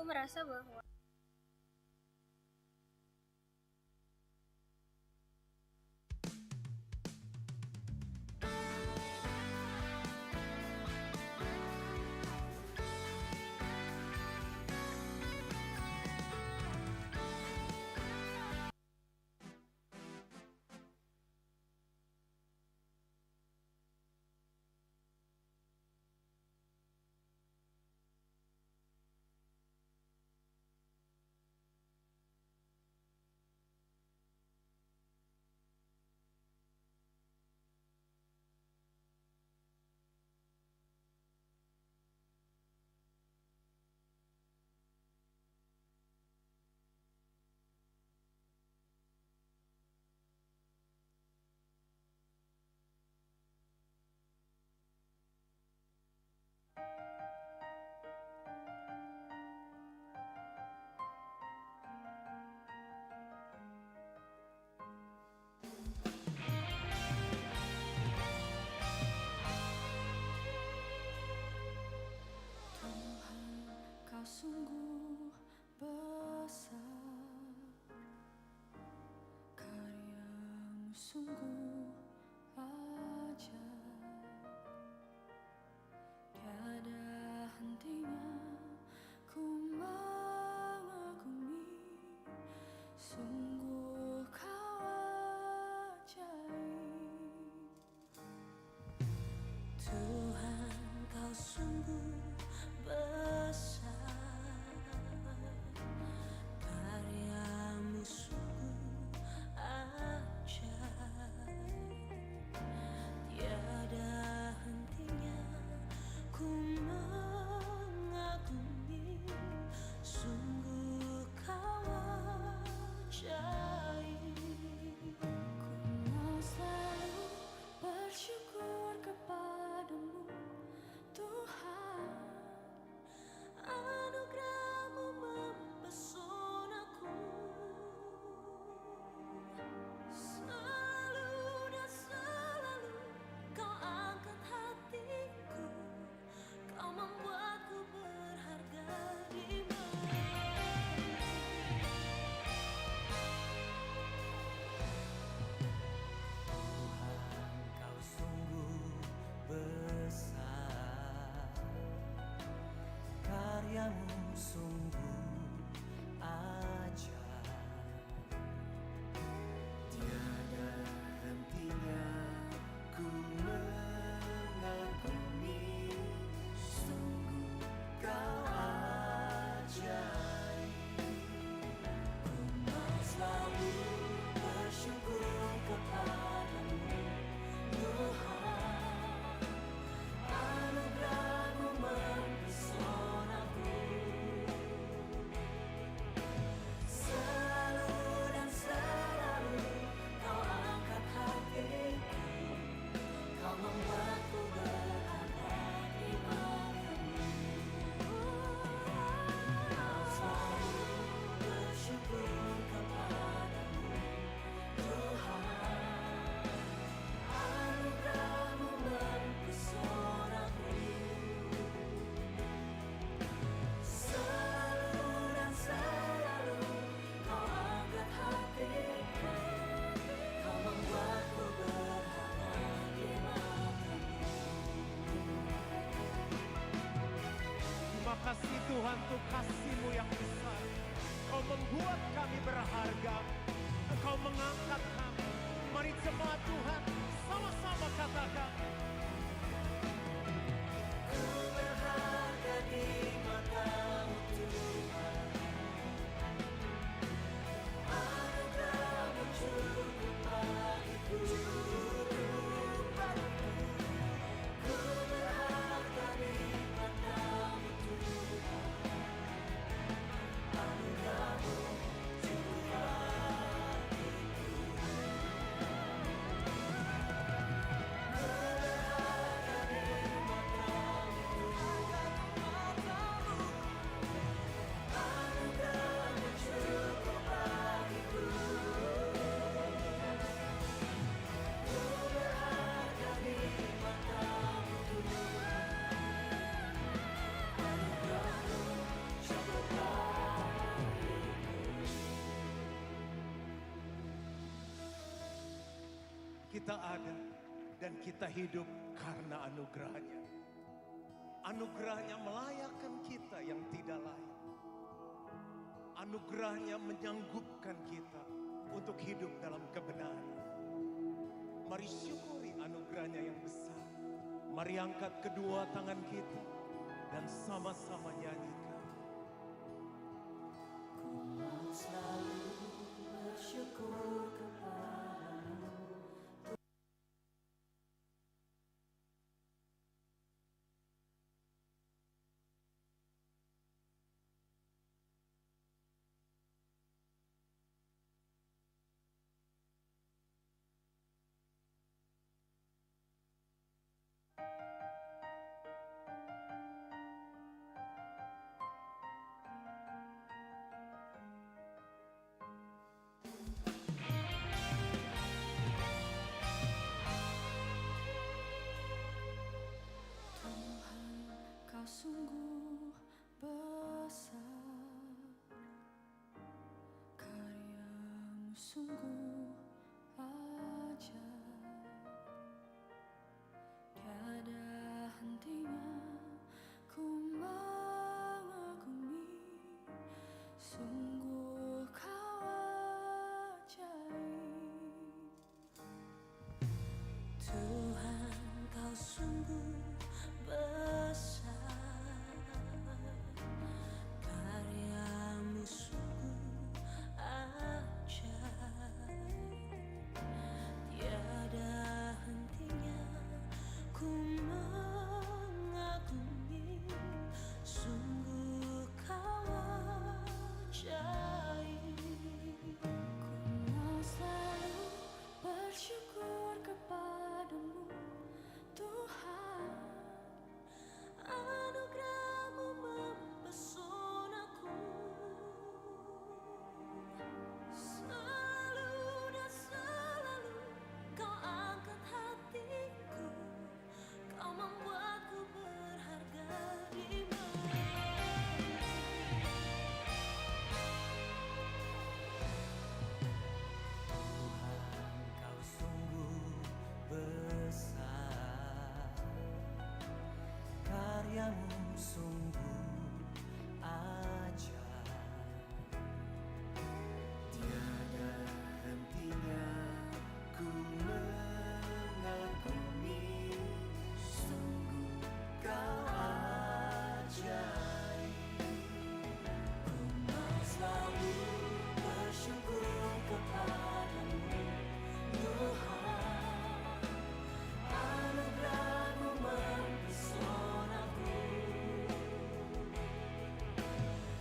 merasa bahwa sungguh besar, karyamu sungguh ajaib, tiada hentinya ku mengagumi, sungguh kau ajaib. Tuhan, kau sungguh besar, karyamu sungguh ajaib, tiada hentinya ku mengagumi, sungguh kau ajaib. Ku mau selalu bersyukur kepadamu Tuhan, anugerah-Mu mempesonaku, selalu dan selalu Kau angkat hatiku, Kau membuatku berharga di matamu. Tuhan, Kau sungguh besar, karyamu sungguh ajaib, tiada hentinya ku mengagumi, sungguh Kau ajaib. Ku mau selalu bersyukur kepadamu Tuhan, anugerah-Mu mempesonaku, selalu dan selalu Kau angkat hatiku, Kau membuatku berharga di matamu. Kau selalu bersyukur kepadamu Tuhan, anugerah-Mu mempesonaku, selalu dan selalu Kau angkat hatiku, Kau membuatku berharga di matamu. Terima kasih Tuhan untuk kasih-Mu yang besar. Kau membuat kami berharga, Engkau mengangkat kami. Mari jemaat Tuhan sama-sama katakan, Ku berharga di mata-Mu Tuhan, anugerah-Mu cukup bagiku. Ku berharga di mata-Mu Tuhan, anugerah-Mu cukup bagiku. Kita ada dan kita hidup karena anugerahnya. Anugerahnya melayakkan kita yang tidak layak. Anugerahnya menyanggupkan kita untuk hidup dalam kebenaran. Mari syukuri anugerahnya yang besar. Mari angkat kedua tangan kita dan sama-sama nyanyikan. Ku mau selalu bersyukur kepadamu. Tuhan, Kau sungguh besar, karya-Mu sungguh ajaib. Tiada hentinya ku mengagumi, sungguh Kau ajaib. Tuhan, Kau sungguh besar, karya-Mu sungguh ajaib. Tiada hentinya ku mengagumi, sungguh Kau ajaib. Ku mau selalu bersyukur kepadamu, Tuhan. Anugerah-Mu mempesonaku, selalu dan selalu Kau angkat hatiku, Kau membuatku berharga di matamu. Tuhan, Kau sungguh besar, karya-Mu sungguh ajaib. Tiada hentinya ku mengagumi, sungguh Kau ajaib. Ku mau selalu bersyukur kepadamu, Tuhan. Anugerah-Mu mempesonaku,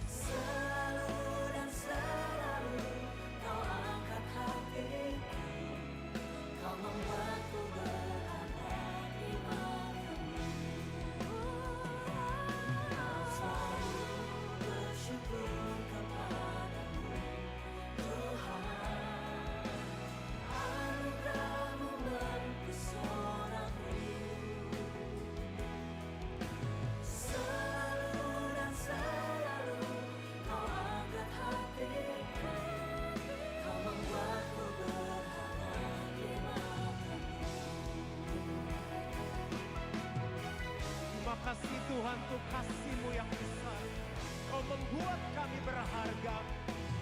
selalu dan selalu Kau angkat hatiku, Kau membuatku berharga di matamu. Kau selalu bersyukur kepadamu, Tuhan. Anugerah-Mu mempesonaku, selalu dan selalu Kau angkat hatiku, Kau membuatku berharga di matamu. Terima kasih Tuhan untuk kasih-Mu yang besar. Kau membuat kami berharga.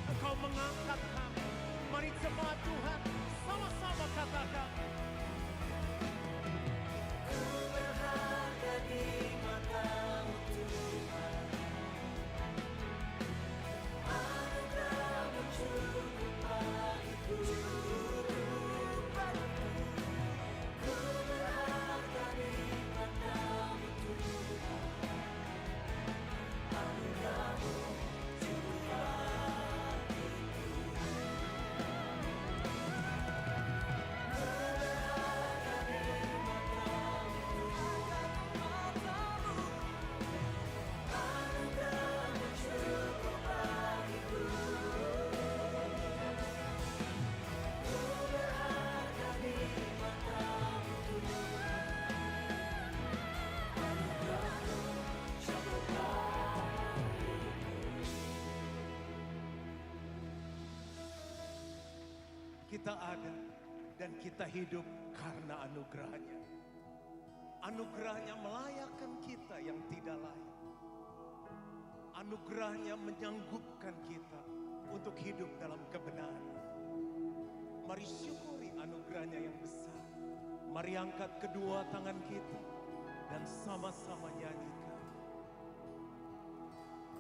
Engkau mengangkat kami. Mari jemaat Tuhan sama-sama katakan. Ku berharga di mata-Mu, Tuhan. Anugerah-Mu cukup bagiku. Ku berharga di mata-Mu, Tuhan. Anugerah-Mu cukup bagiku. Berharga di mata-Mu, Tuhan. Anugerah-Mu cukup bagiku. Ku berharga di mata-Mu, Tuhan. Anugerah-Mu cukup bagiku. Kita ada Dan kita hidup karena anugerahnya. Anugerahnya melayakkan kita yang tidak layak. Anugerahnya menyanggupkan kita untuk hidup dalam kebenaran. Mari syukuri anugerahnya yang besar. Mari angkat kedua tangan kita dan sama-sama nyanyikan.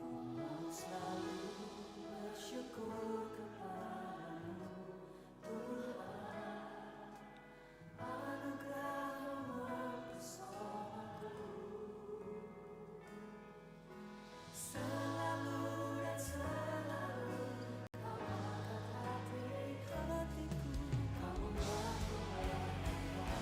Ku mau selalu bersyukur kepadamu Tuhan, anugerah-Mu mempesonaku. Selalu dan selalu Kau angkat hatiku, Kau membuatku menyembah.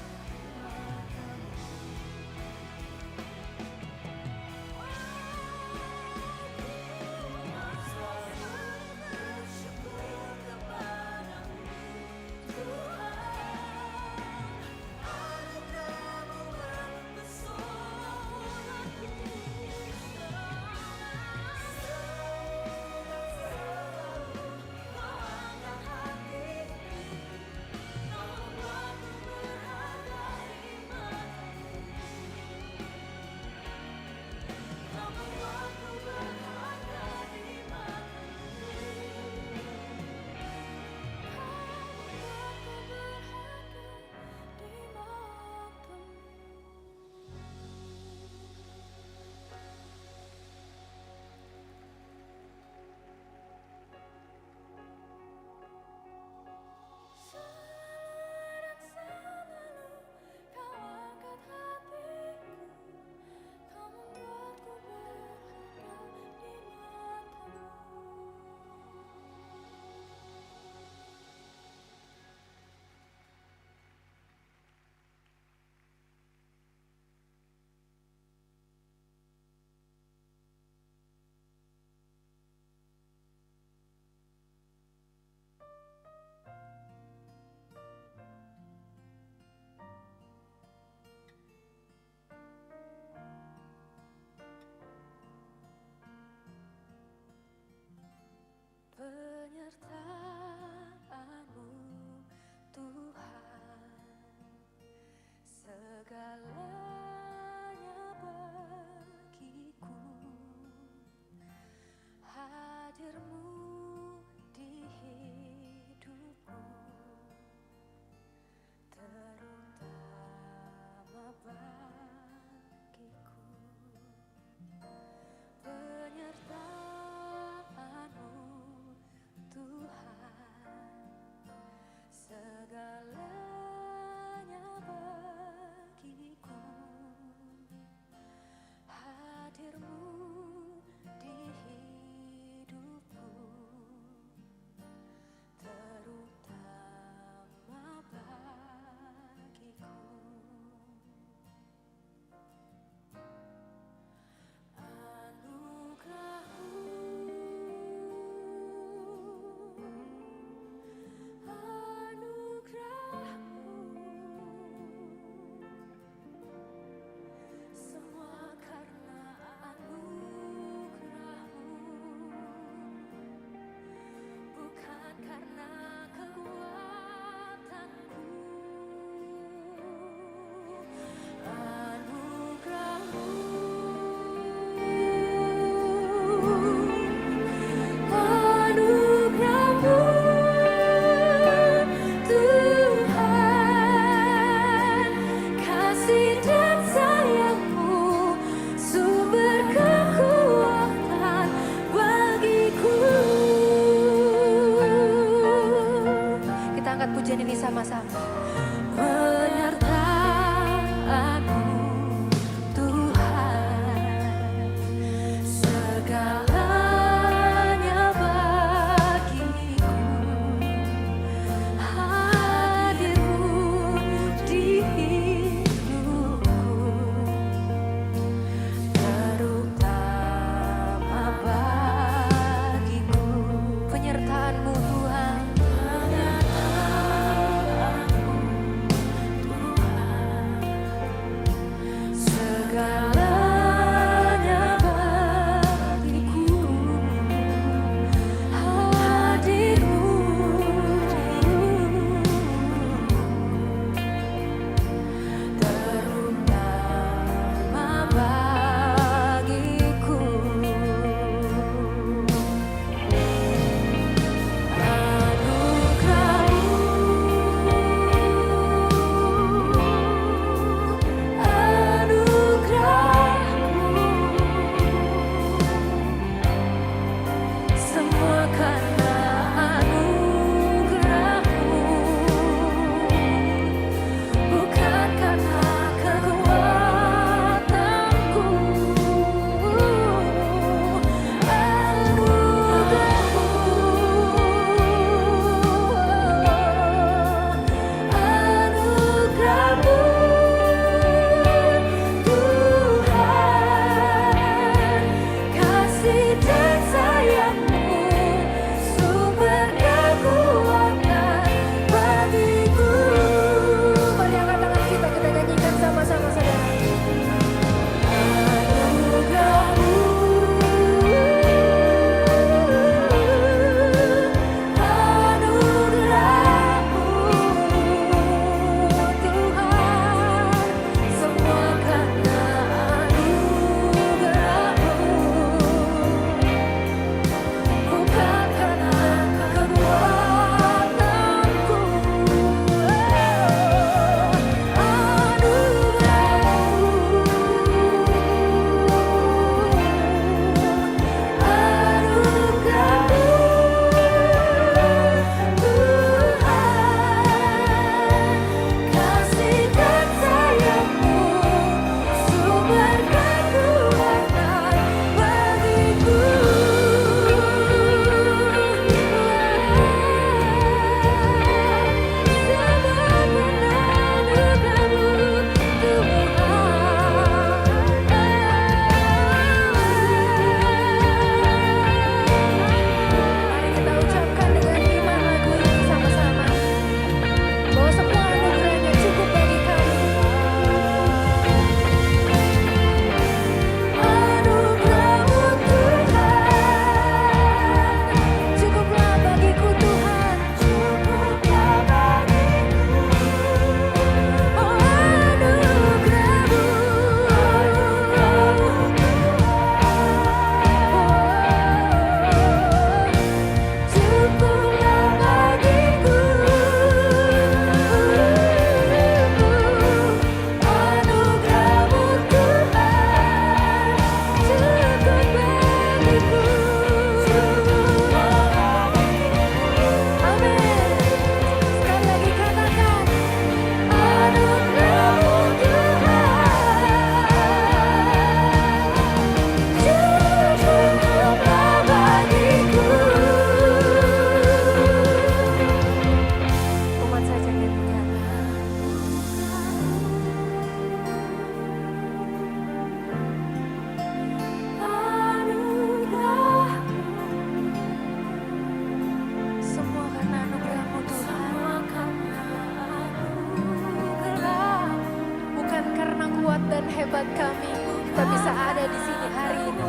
kuat dan hebat kami, kita bisa ada di sini hari ini.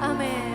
Amin.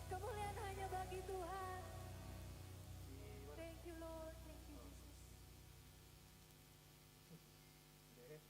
Kemuliaan hanya bagi Tuhan. Thank you Lord, thank you Jesus.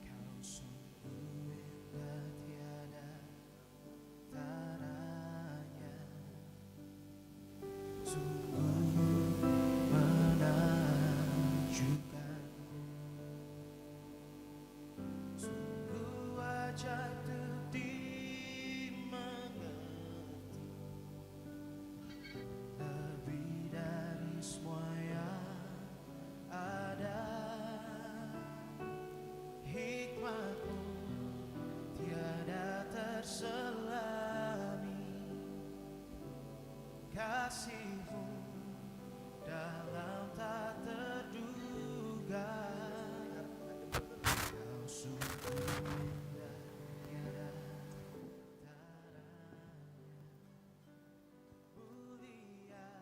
Kau sungguh indah tiada taranya, sungguh menakjubkan, sungguh ajaib untuk dimengerti, lebih dari semua yang ada. Hikmatmu tiada terselami, kasihmu dalam tak terduga. Kau sungguh indah tiada taranya, mulia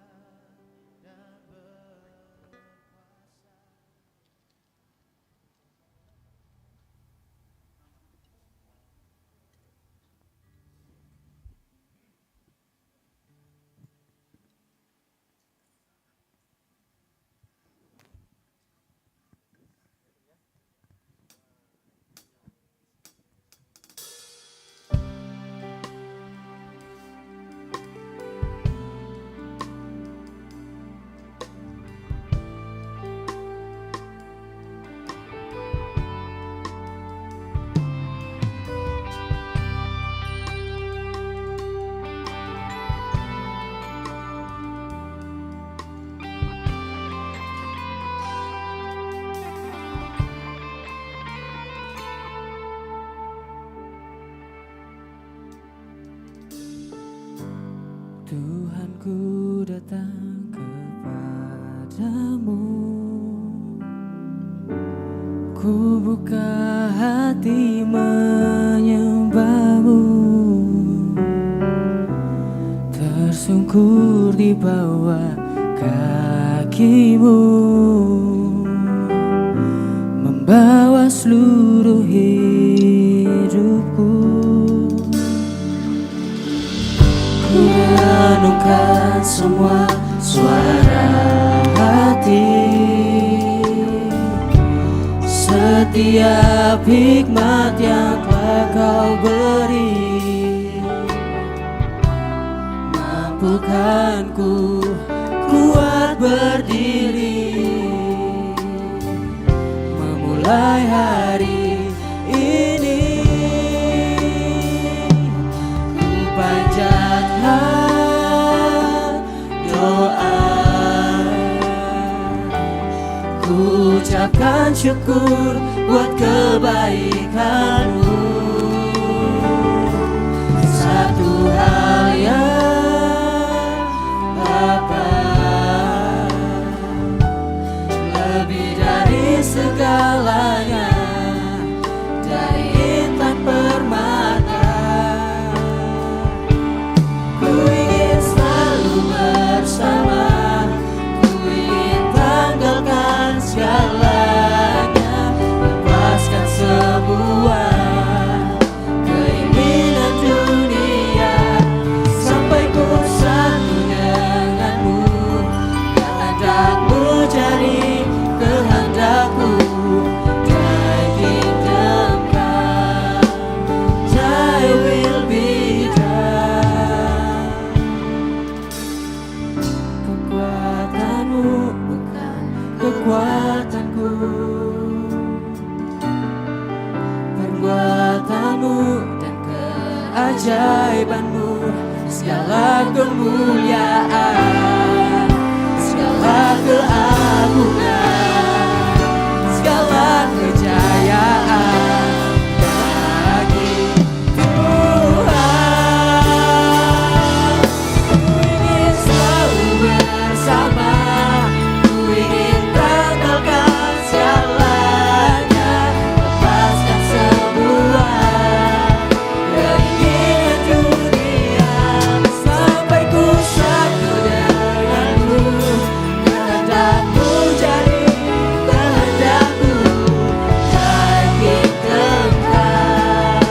dan berkuasa. Tuhan, ku datang kepadamu, ku buka hati menyembahmu, tersungkur di bawah kakimu, membawa seluruh hidupku. Ku mendengarkan semua suara hati, setiap hikmat yang telah Kau beri. Mampukan ku kuat berdiri, memulai hari ini. Ku panjatkan doa, ku ucapkan syukur buat kebaikan-Mu. Satu hal yang Bapa, lebih dari segalanya, dari intan permata, ku ingin selalu bersama, ku ingin tanggalkan segalanya, lepaskan semua keinginan dunia, sampai ku satu denganmu, kehendak-Mu jadi kehendakku. Thy kingdom come, Thy will be done. Kekuatan-Mu bukan kekuatanku, perbuatan-Mu dan keajaiban-Mu, segala kemuliaan, segala keagungan, segala kejayaan bagi Tuhan. Ku ingin selalu bersama, ku ingin tanggalkan segalanya, lepaskan semua keinginan dunia, sampai ku satu denganmu, kehendak-Mu jadi kehendakku. Thy kingdom come,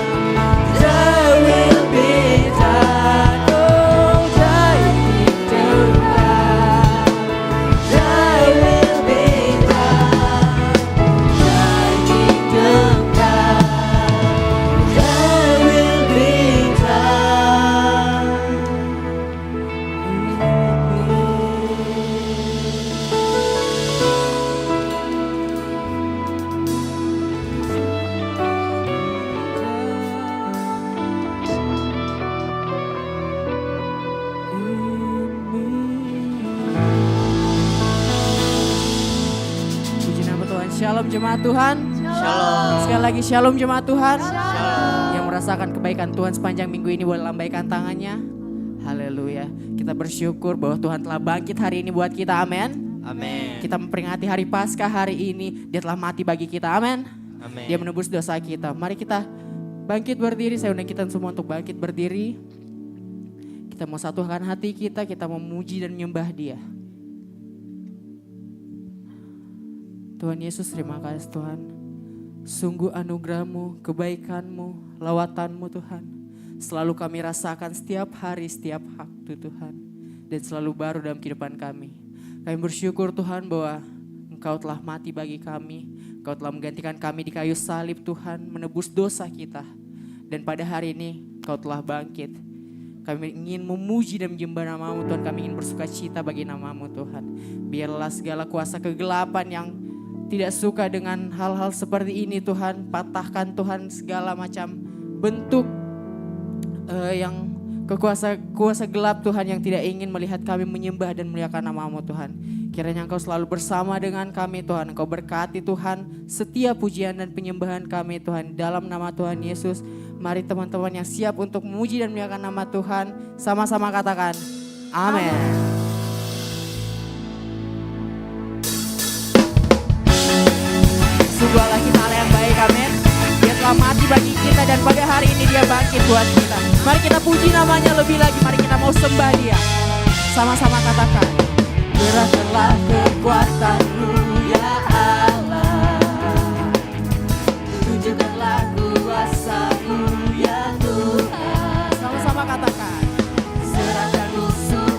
Thy will be done. Oh, Thy kingdom come, Thy will be done. Thy kingdom come, Thy will be done. Puji nama Tuhan. Shalom jemaat Tuhan. Shalom. Sekali lagi shalom jemaat Tuhan. Shalom. Yang merasakan kebaikan Tuhan sepanjang minggu ini boleh lambaikan tangannya. Haleluya. Kita bersyukur bahwa Tuhan telah bangkit hari ini buat kita. Amin. Amin. Kita memperingati hari Paskah hari ini. Dia telah mati bagi kita. Amin. Amin. Dia menebus dosa kita. Mari kita bangkit berdiri. Saya undang kita semua untuk bangkit berdiri. Kita mau satukan hati kita. Kita mau memuji dan menyembah Dia. Tuhan Yesus, terima kasih Tuhan. Sungguh anugerah-Mu, kebaikan-Mu, lawatan-Mu Tuhan. Selalu kami rasakan setiap hari, setiap waktu Tuhan. Dan selalu baru dalam kehidupan kami. Kami bersyukur Tuhan bahwa Engkau telah mati bagi kami. Engkau telah menggantikan kami di kayu salib Tuhan, menebus dosa kita. Dan pada hari ini Engkau telah bangkit. Kami ingin memuji dan menyembah nama-Mu Tuhan. Kami ingin bersuka cita bagi nama-Mu Tuhan. Biarlah segala kuasa kegelapan yang tidak suka dengan hal-hal seperti ini Tuhan. Patahkan Tuhan segala macam bentuk yang kuasa gelap Tuhan yang tidak ingin melihat kami menyembah dan memuliakan nama-Mu Tuhan. Kiranya Engkau selalu bersama dengan kami Tuhan. Engkau berkati Tuhan setiap pujian dan penyembahan kami Tuhan. Dalam nama Tuhan Yesus, mari teman-teman yang siap untuk memuji dan memuliakan nama Tuhan, sama-sama katakan amin. Sungguh Allah kita Allah yang baik, amin. Dia telah mati bagi kita dan pada hari ini Dia bangkit buat kita. Mari kita puji namanya lebih lagi, mari kita mau sembah Dia. Sama-sama katakan, gerakkanlah kekuatan-Mu ya Allah, tunjukkanlah kuasa-Mu ya Tuhan. Sama-sama katakan, serahkan musuh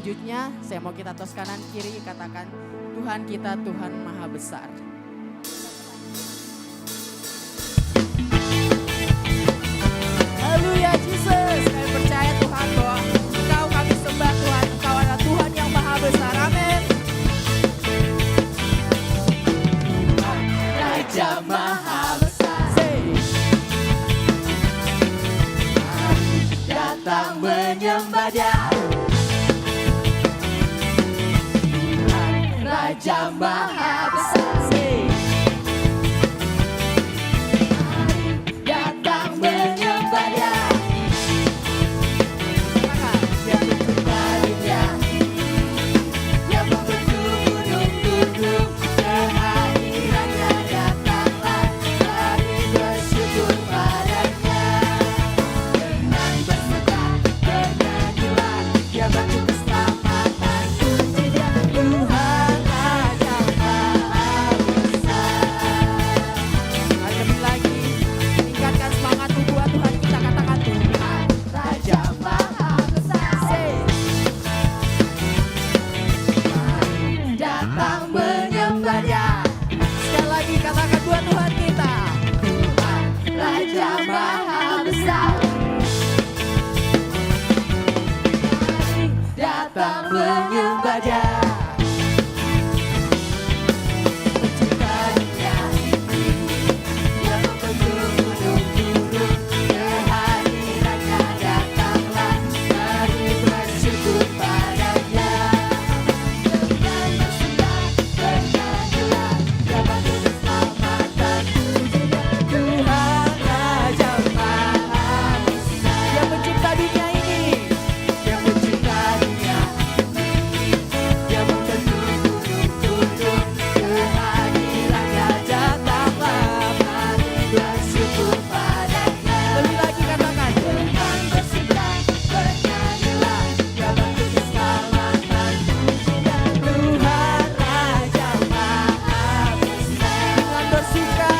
selanjutnya saya mau kita tos kanan kiri katakan Tuhan kita Tuhan Maha Besar. Haleluya Yesus, kami percaya Tuhan bahwa Engkau kami sembah Tuhan, Engkau adalah Tuhan yang Maha Besar. Amin. Raja Maha Besar, datang menyembah Dia. Raja Maha Besar, datang menyembah Dia. Yang mencipta dunia, yang membentuk gunung-gunung, kehadirannya datanglah, mari bersyukur padanya. Dengan bersedar, bernyanyilah, Dia batu keselamatan, pujinya Tuhan Raja Maha Besar. Mari lagi, tingkatkan semangatmu buat Tuhan kita, katakan Tuhan Raja Maha Besar. Datang menyembah Dia. Sekali lagi katakan buat Tuhan kita, Tuhan Raja Maha Besar. Datang menyembah Dia. Pencipta dunia ini, yang membentuk gunung-gunung, kehadirannya datanglah, mari bersyukur padanya. Dengan bersedar, bernyanyilah, Dia batu keselamatan, pujinya Tuhan Raja Maha Besar. Yang mencipta dunia ini, yang mencipta dunia ini, yang membentuk gunung-gunung, kehadirannya datanglah, mari bersyukur padanya. Lebih lagi katakan, dengan bersedar, bernyanyilah, Dia batu keselamatan, pujinya Tuhan Raja Maha Besar. Dengan bersuka,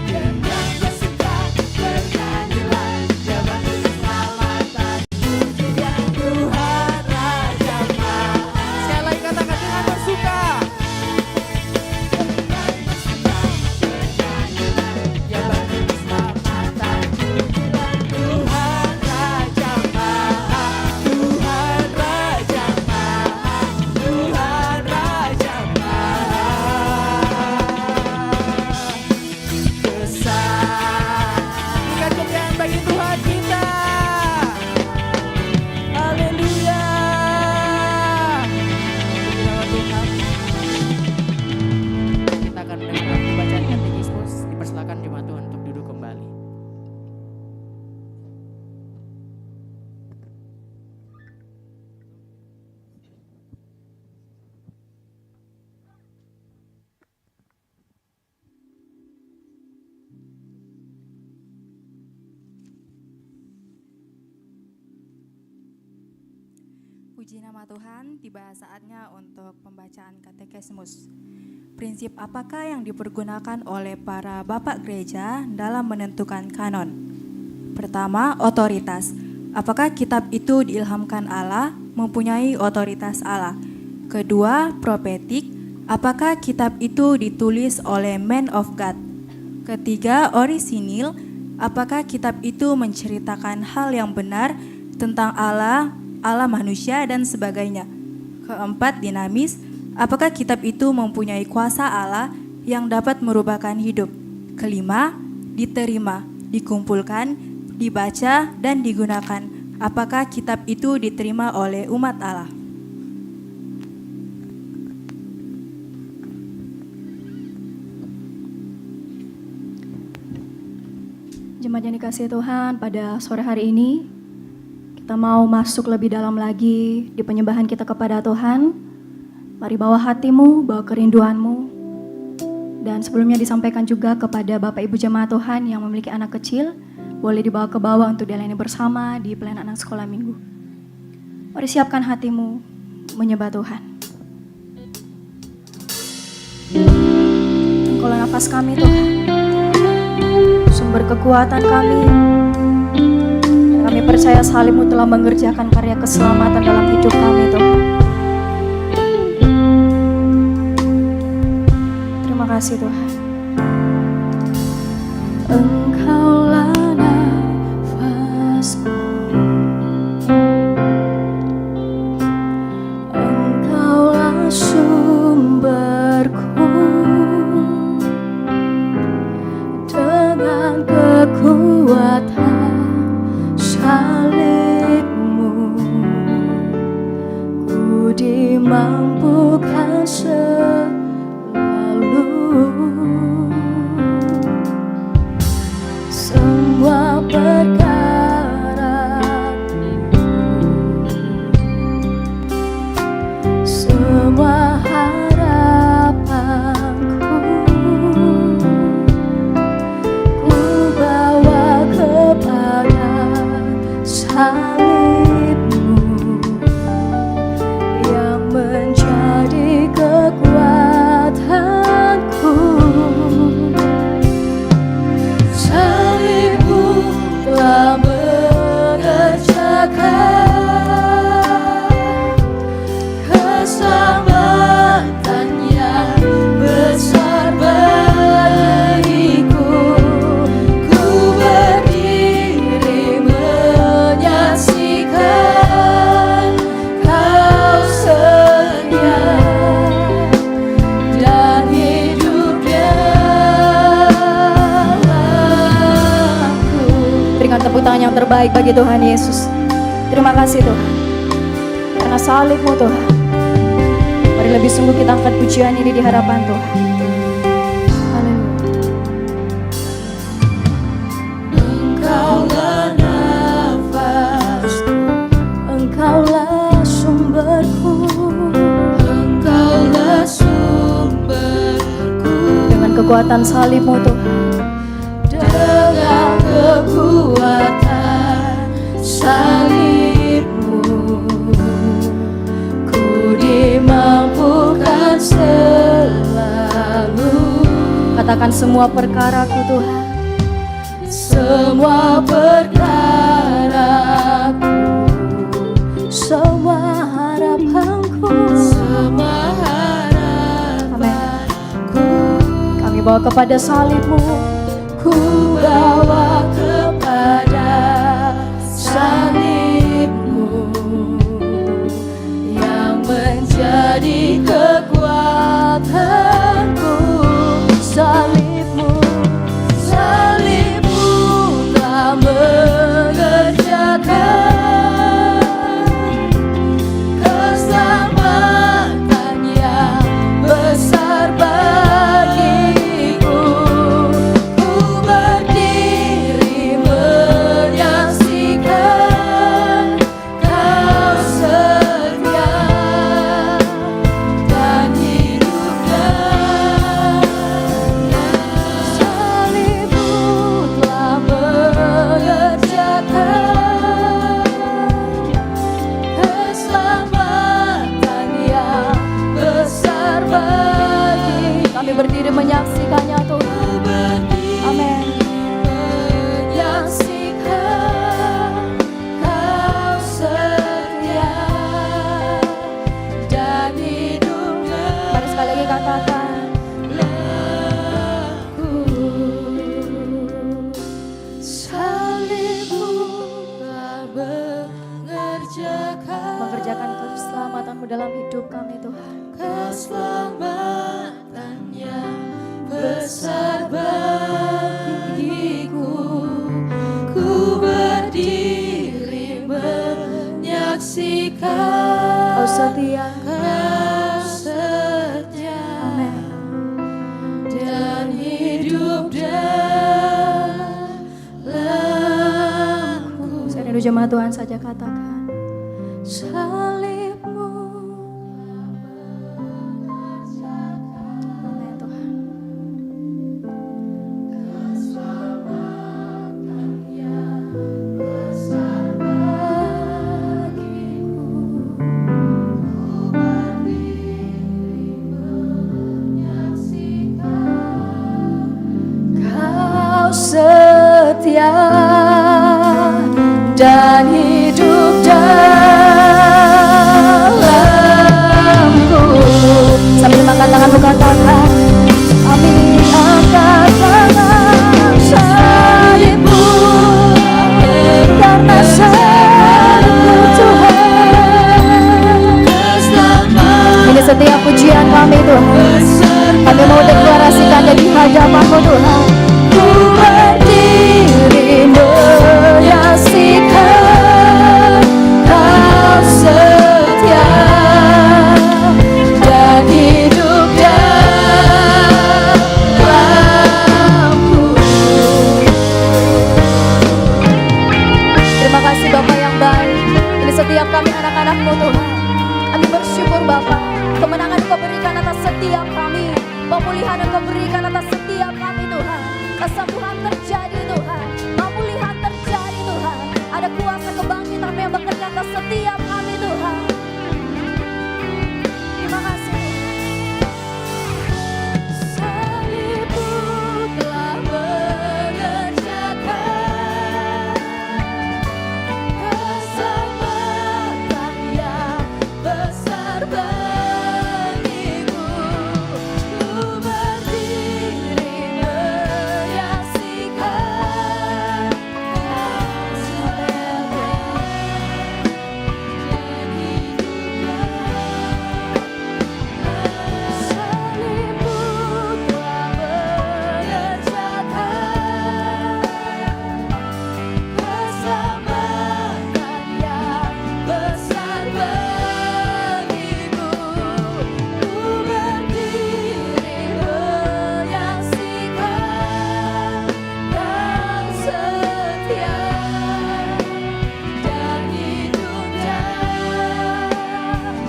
dengan bersuka, bernyanyilah, Dia batu keselamatan, pujinya Tuhan Raja Maha. Sekali lagi katakan dengan bersuka. Dia batu keselamatan, pujinya Tuhan Raja Maha, Tuhan Raja Maha, Tuhan Raja Maha Besar. Berikan kemuliaan bagi Tuhan kita. Haleluya. Puji nama Tuhan. Kita akan mendengarkan pembacaan katekismus. Dipersilakan jemaat Tuhan untuk duduk kembali. Puji nama Tuhan, tiba saatnya untuk pembacaan katekismus. Prinsip apakah yang dipergunakan oleh para bapak gereja dalam menentukan kanon? Pertama, otoritas. Apakah kitab itu diilhamkan Allah, mempunyai otoritas Allah? Kedua, profetik. Apakah kitab itu ditulis oleh man of God? Ketiga, orisinil. Apakah kitab itu menceritakan hal yang benar tentang Allah, Allah manusia dan sebagainya? Keempat, dinamis. Apakah kitab itu mempunyai kuasa Allah yang dapat merubahkan hidup? Kelima, diterima, dikumpulkan, dibaca dan digunakan. Apakah kitab itu diterima oleh umat Allah? Jemaat yang dikasihi Tuhan, pada sore hari ini kita mau masuk lebih dalam lagi di penyembahan kita kepada Tuhan. Mari bawa hatimu, bawa kerinduanmu. Dan sebelumnya disampaikan juga kepada Bapak Ibu jemaat Tuhan yang memiliki anak kecil, boleh dibawa ke bawah untuk dilayani bersama di pelayanan anak sekolah minggu. Mari siapkan hatimu menyembah Tuhan. Engkaulah nafas kami Tuhan, sumber kekuatan kami. Kami Kami percaya salib-Mu telah mengerjakan karya keselamatan dalam hidup kami Tuhan. Terima kasih Tuhan. Engkaulah nafasku, Engkaulah sumberku, dengan kekuatan salib-Mu ku dimampukan selalu. Semua perkaraku, semua harapanku, ku bawa kepada salib-Mu yang menjadi kekuatanku. Salib-Mu telah mengerjakan keselamatan yang besar bagiku. Ku berdiri menyaksikan Kau setia dan hidup dalamku. Berikan tepuk tangan yang terbaik bagi Tuhan Yesus. Terima kasih Tuhan, karena salib-Mu Tuhan. Mari lebih sungguh kita angkat pujian ini di hadapan Tuhan. Haleluya. Engkaulah nafasku, Engkaulah sumberku, Engkaulah sumberku, dengan kekuatan salib-Mu Tuhan, dengan kekuatan salib-Mu ku dimampukan selalu. Katakan semua perkaraku Tuhan, semua perkaraku, semua harapanku, semua harapanku, kami bawa kepada salib-Mu, ku bawa kepada salib-Mu yang menjadi kekuatanku. Salib-Mu, salib-Mu telah mengerjakan keselamatan yang besar bagiku. Ku berdiri menyaksikan Kau setia dan hidup dalamnya. Salib-Mu telah mengerjakan keselamatan yang besar bagi kami. Berdiri menyaksikannya Tuhan. Amin. Menyaksikan Kau setia dan hidup. Mari sekali lagi katakan, salib-Mu telah mengerjakan keselamatan-Mu dalam hidup kami Tuhan. Keselamatan yang besar bagiku, ku berdiri menyaksikan Kau setia, Kau setia, amin, dan hidup dalamku. Saya rindu jemaat Tuhan saja katakan, salib-Mu. Amin Tuhan. Keselamatan yang besar bagiku, ku berdiri menyaksikan Kau setia dan Tuhan. Kami mau deklarasikannya di hadapan-Mu Tuhan. Ku berdiri menyaksikan Kau setia dan hidup dalamku. Terima kasih Bapa yang baik. Ini setiap kami anak-anak-Mu Tuhan. Kami bersyukur Bapa, kemenangan Kau berikan atas setiap kami, pemulihan yang Kau berikan atas setiap kami Tuhan. Kesembuhan terjadi Tuhan, pemulihan terjadi Tuhan. Ada kuasa kebangkitan yang bekerja atas setiap kami Tuhan. Terima kasih. Salib-Mu telah mengerjakan keselamatan yang besar bagiku. Ku berdiri menyaksikan Salib-Mu telah mengerjakan keselamatan yang besar bagiku. Ku berdiri menyaksikan Kau setia dan hidup dalamku.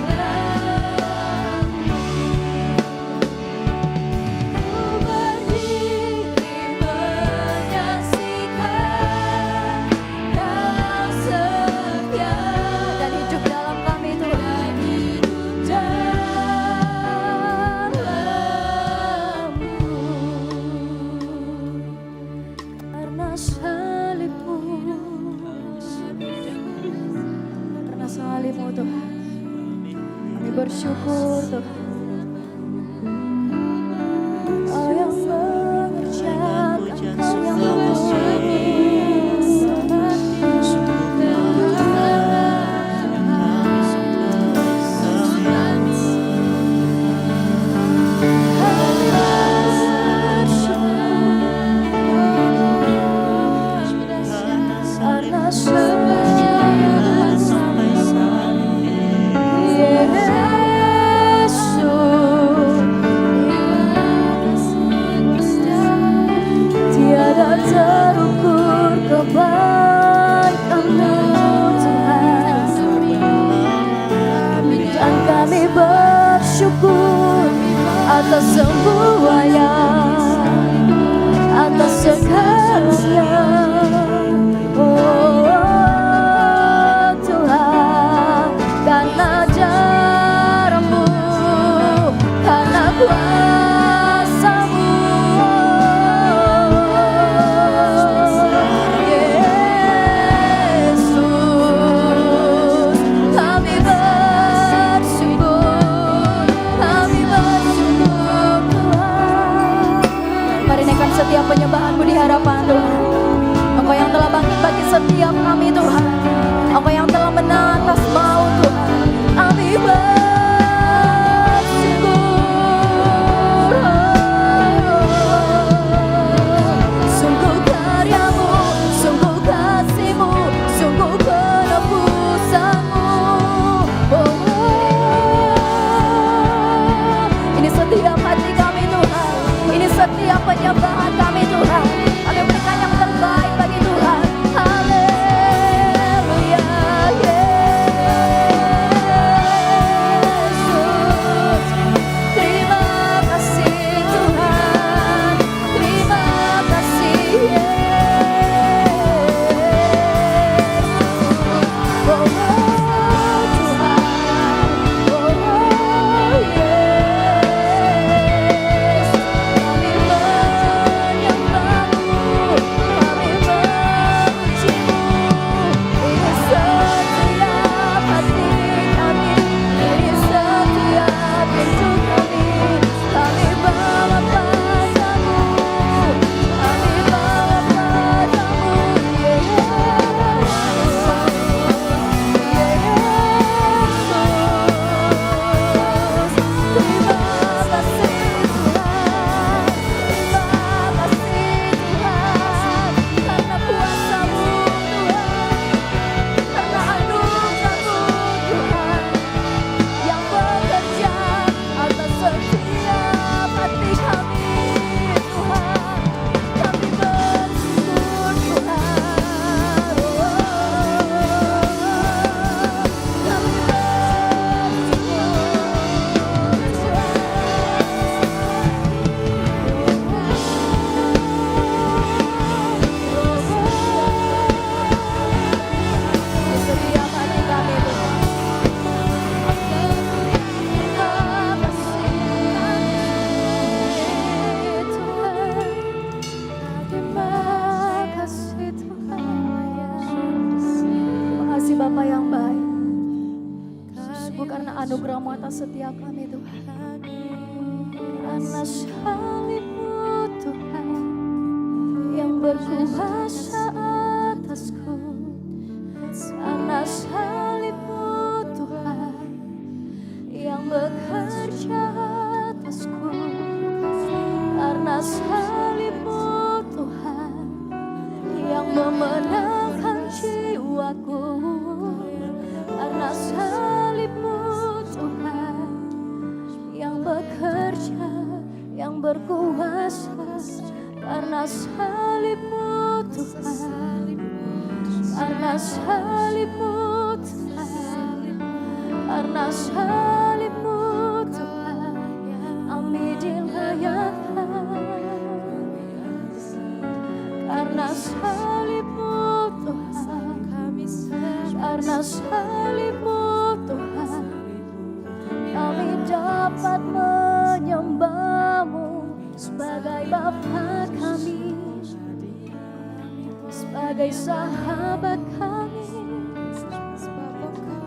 Ku berdiri menyaksikan Kau setia dan hidup dalam kami Tuhan. Hidup dalammu. Karena salib-Mu, karena salib-Mu Tuhan, kami bersyukur Tuhan. Kau yang mengerjakan, Kau yang karena tiada terukur kebaikan-Mu Tuhan, dan kami bersyukur atas semuanya, atas segalanya. Oh Tuhan, karena darah-Mu, karena kuasa-Mu, Yesus, kami bersyukur Tuhan. atas setiap kami Tuhan. Karena salib-Mu Tuhan yang berkuasa atasku. Karena salib-Mu Tuhan yang bekerja atasku. Karena salib-Mu Tuhan yang memenangkan jiwaku. Karena salib-Mu Tuhan yang bekerja, yang berkuasa. Karena salib-Mu Tuhan, karena salib-Mu Tuhan, karena salib-Mu Tuhan, kami dilayakkan. Karena salib-Mu Tuhan, karena salib-Mu Tuhan, kami dapat menyembah-Mu sebagai Bapa kami, sebagai sahabat kami,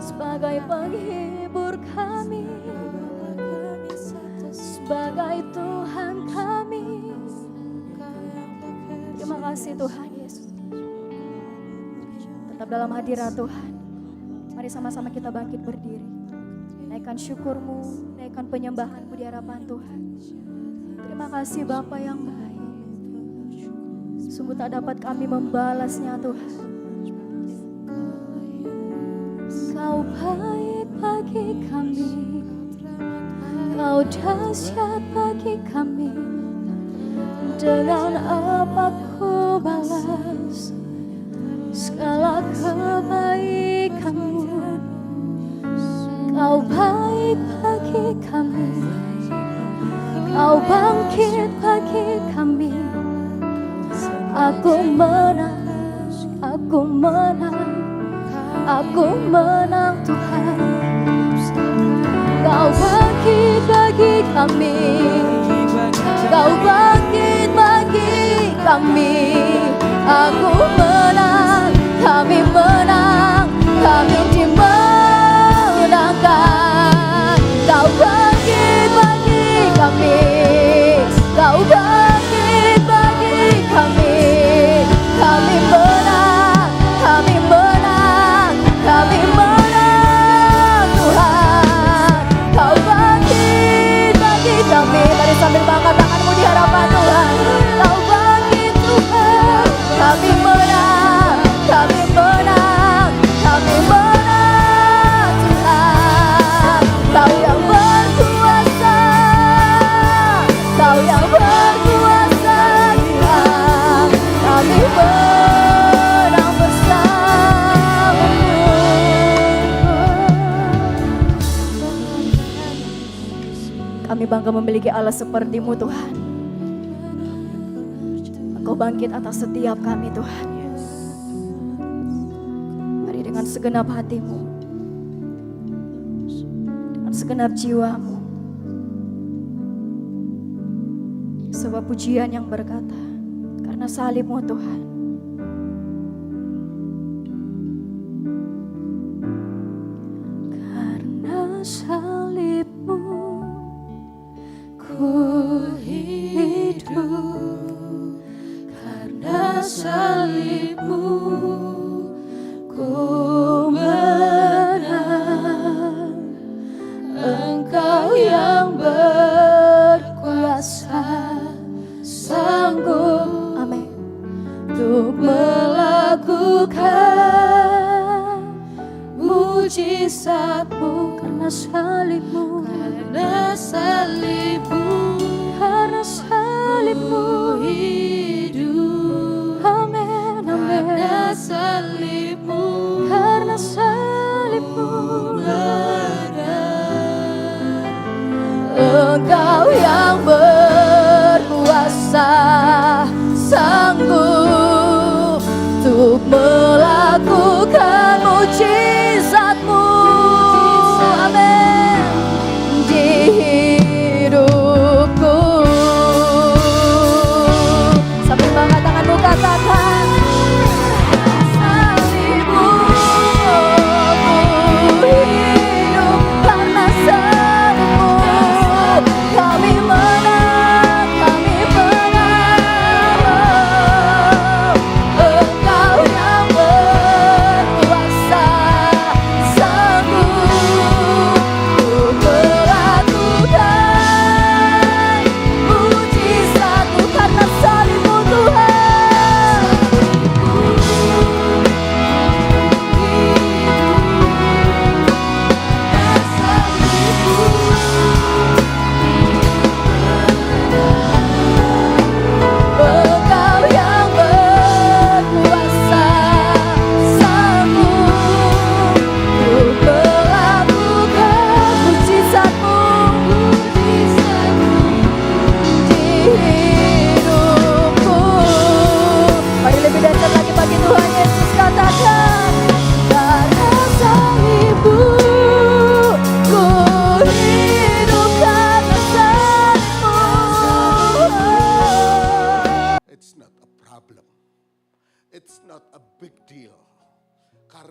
sebagai penghibur kami, sebagai Tuhan kami. Terima kasih Tuhan Yesus. Tetap dalam hadirat Tuhan. Mari sama-sama kita bangkit berdiri. Naikkan syukur-Mu, naikkan penyembahan-Mu di hadapan Tuhan. Terima kasih Bapa yang baik. Sungguh tak dapat kami membalasnya Tuhan. Kau baik bagi kami, Kau dahsyat bagi kami. Dengan apa ku balas segala kebaikan-Mu? Kau baik bagi kami, Kau bangkit bagi kami. Aku menang, aku menang, aku menang Tuhan. Kau bangkit bagi kami, Kau bangkit bagi kami. Aku menang, kami menang, kami dimenangkan. Kau bangkit bagi kami, Kau bangkit bagi kami. Kami menang, kami menang, kami menang Tuhan. Kau bangkit bagi kami. Mari sambil angkat tanganmu di hadapan Tuhan. Kau bangkit Tuhan. Kami menang, kami menang, kami menang Tuhan. Kau yang berkuasa, Kau yang berkuasa Tuhan. Kami menang bersama-Mu. Kami bangga memiliki Allah seperti-Mu Tuhan. Engkau bangkit atas setiap kami Tuhan. Mari dengan segenap hatimu, dengan segenap jiwamu, sebuah pujian yang berkata, karena salib-Mu Tuhan. Karena salib-Mu ku hidup, karena salib-Mu ku menang. Engkau yang berkuasa, sanggup, amin, untuk melakukan mujizat-Mu. Karena salib-Mu, karena salib-Mu, karena salib-Mu hidup, amin, amin. Karena salib-Mu, karena salib-Mu menang. Engkau yang berkuasa, sanggup untuk melakukan mujizat-Mu, amin, di hidupku. Sambil mengangkat tanganmu katakan, salib-Mu ku hidup, karena salib-Mu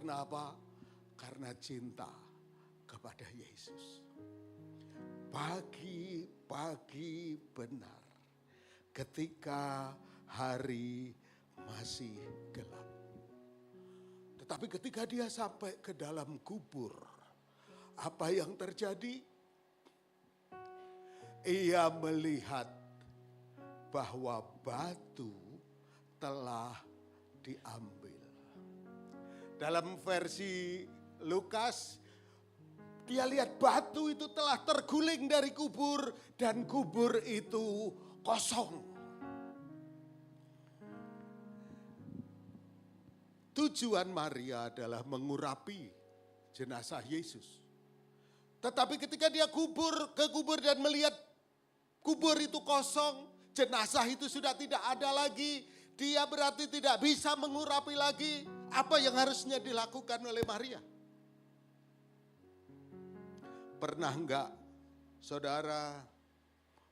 Karena apa? Karena cinta kepada Yesus. Pagi-pagi benar ketika hari masih gelap. Tetapi ketika dia sampai ke dalam kubur, apa yang terjadi? Ia melihat bahwa batu telah diambil. Dalam versi Lukas, dia lihat batu itu telah terguling dari kubur dan kubur itu kosong. Tujuan Maria adalah mengurapi jenazah Yesus. Tetapi ketika dia ke kubur dan melihat kubur itu kosong, jenazah itu sudah tidak ada lagi, dia berarti tidak bisa mengurapi lagi. Apa yang harusnya dilakukan oleh Maria? Pernah enggak saudara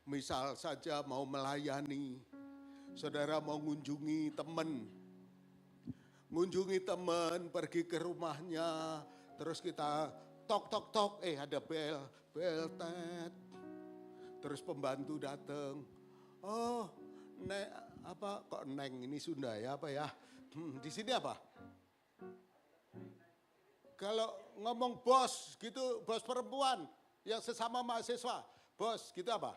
misal saja mau melayani, saudara mau mengunjungi teman, pergi ke rumahnya, terus kita tok, ada bel tet. Terus pembantu datang. Oh, kok Neng ini Sunda ya apa ya? Di sini apa? Kalau ngomong bos gitu, bos perempuan yang sesama mahasiswa, bos gitu apa?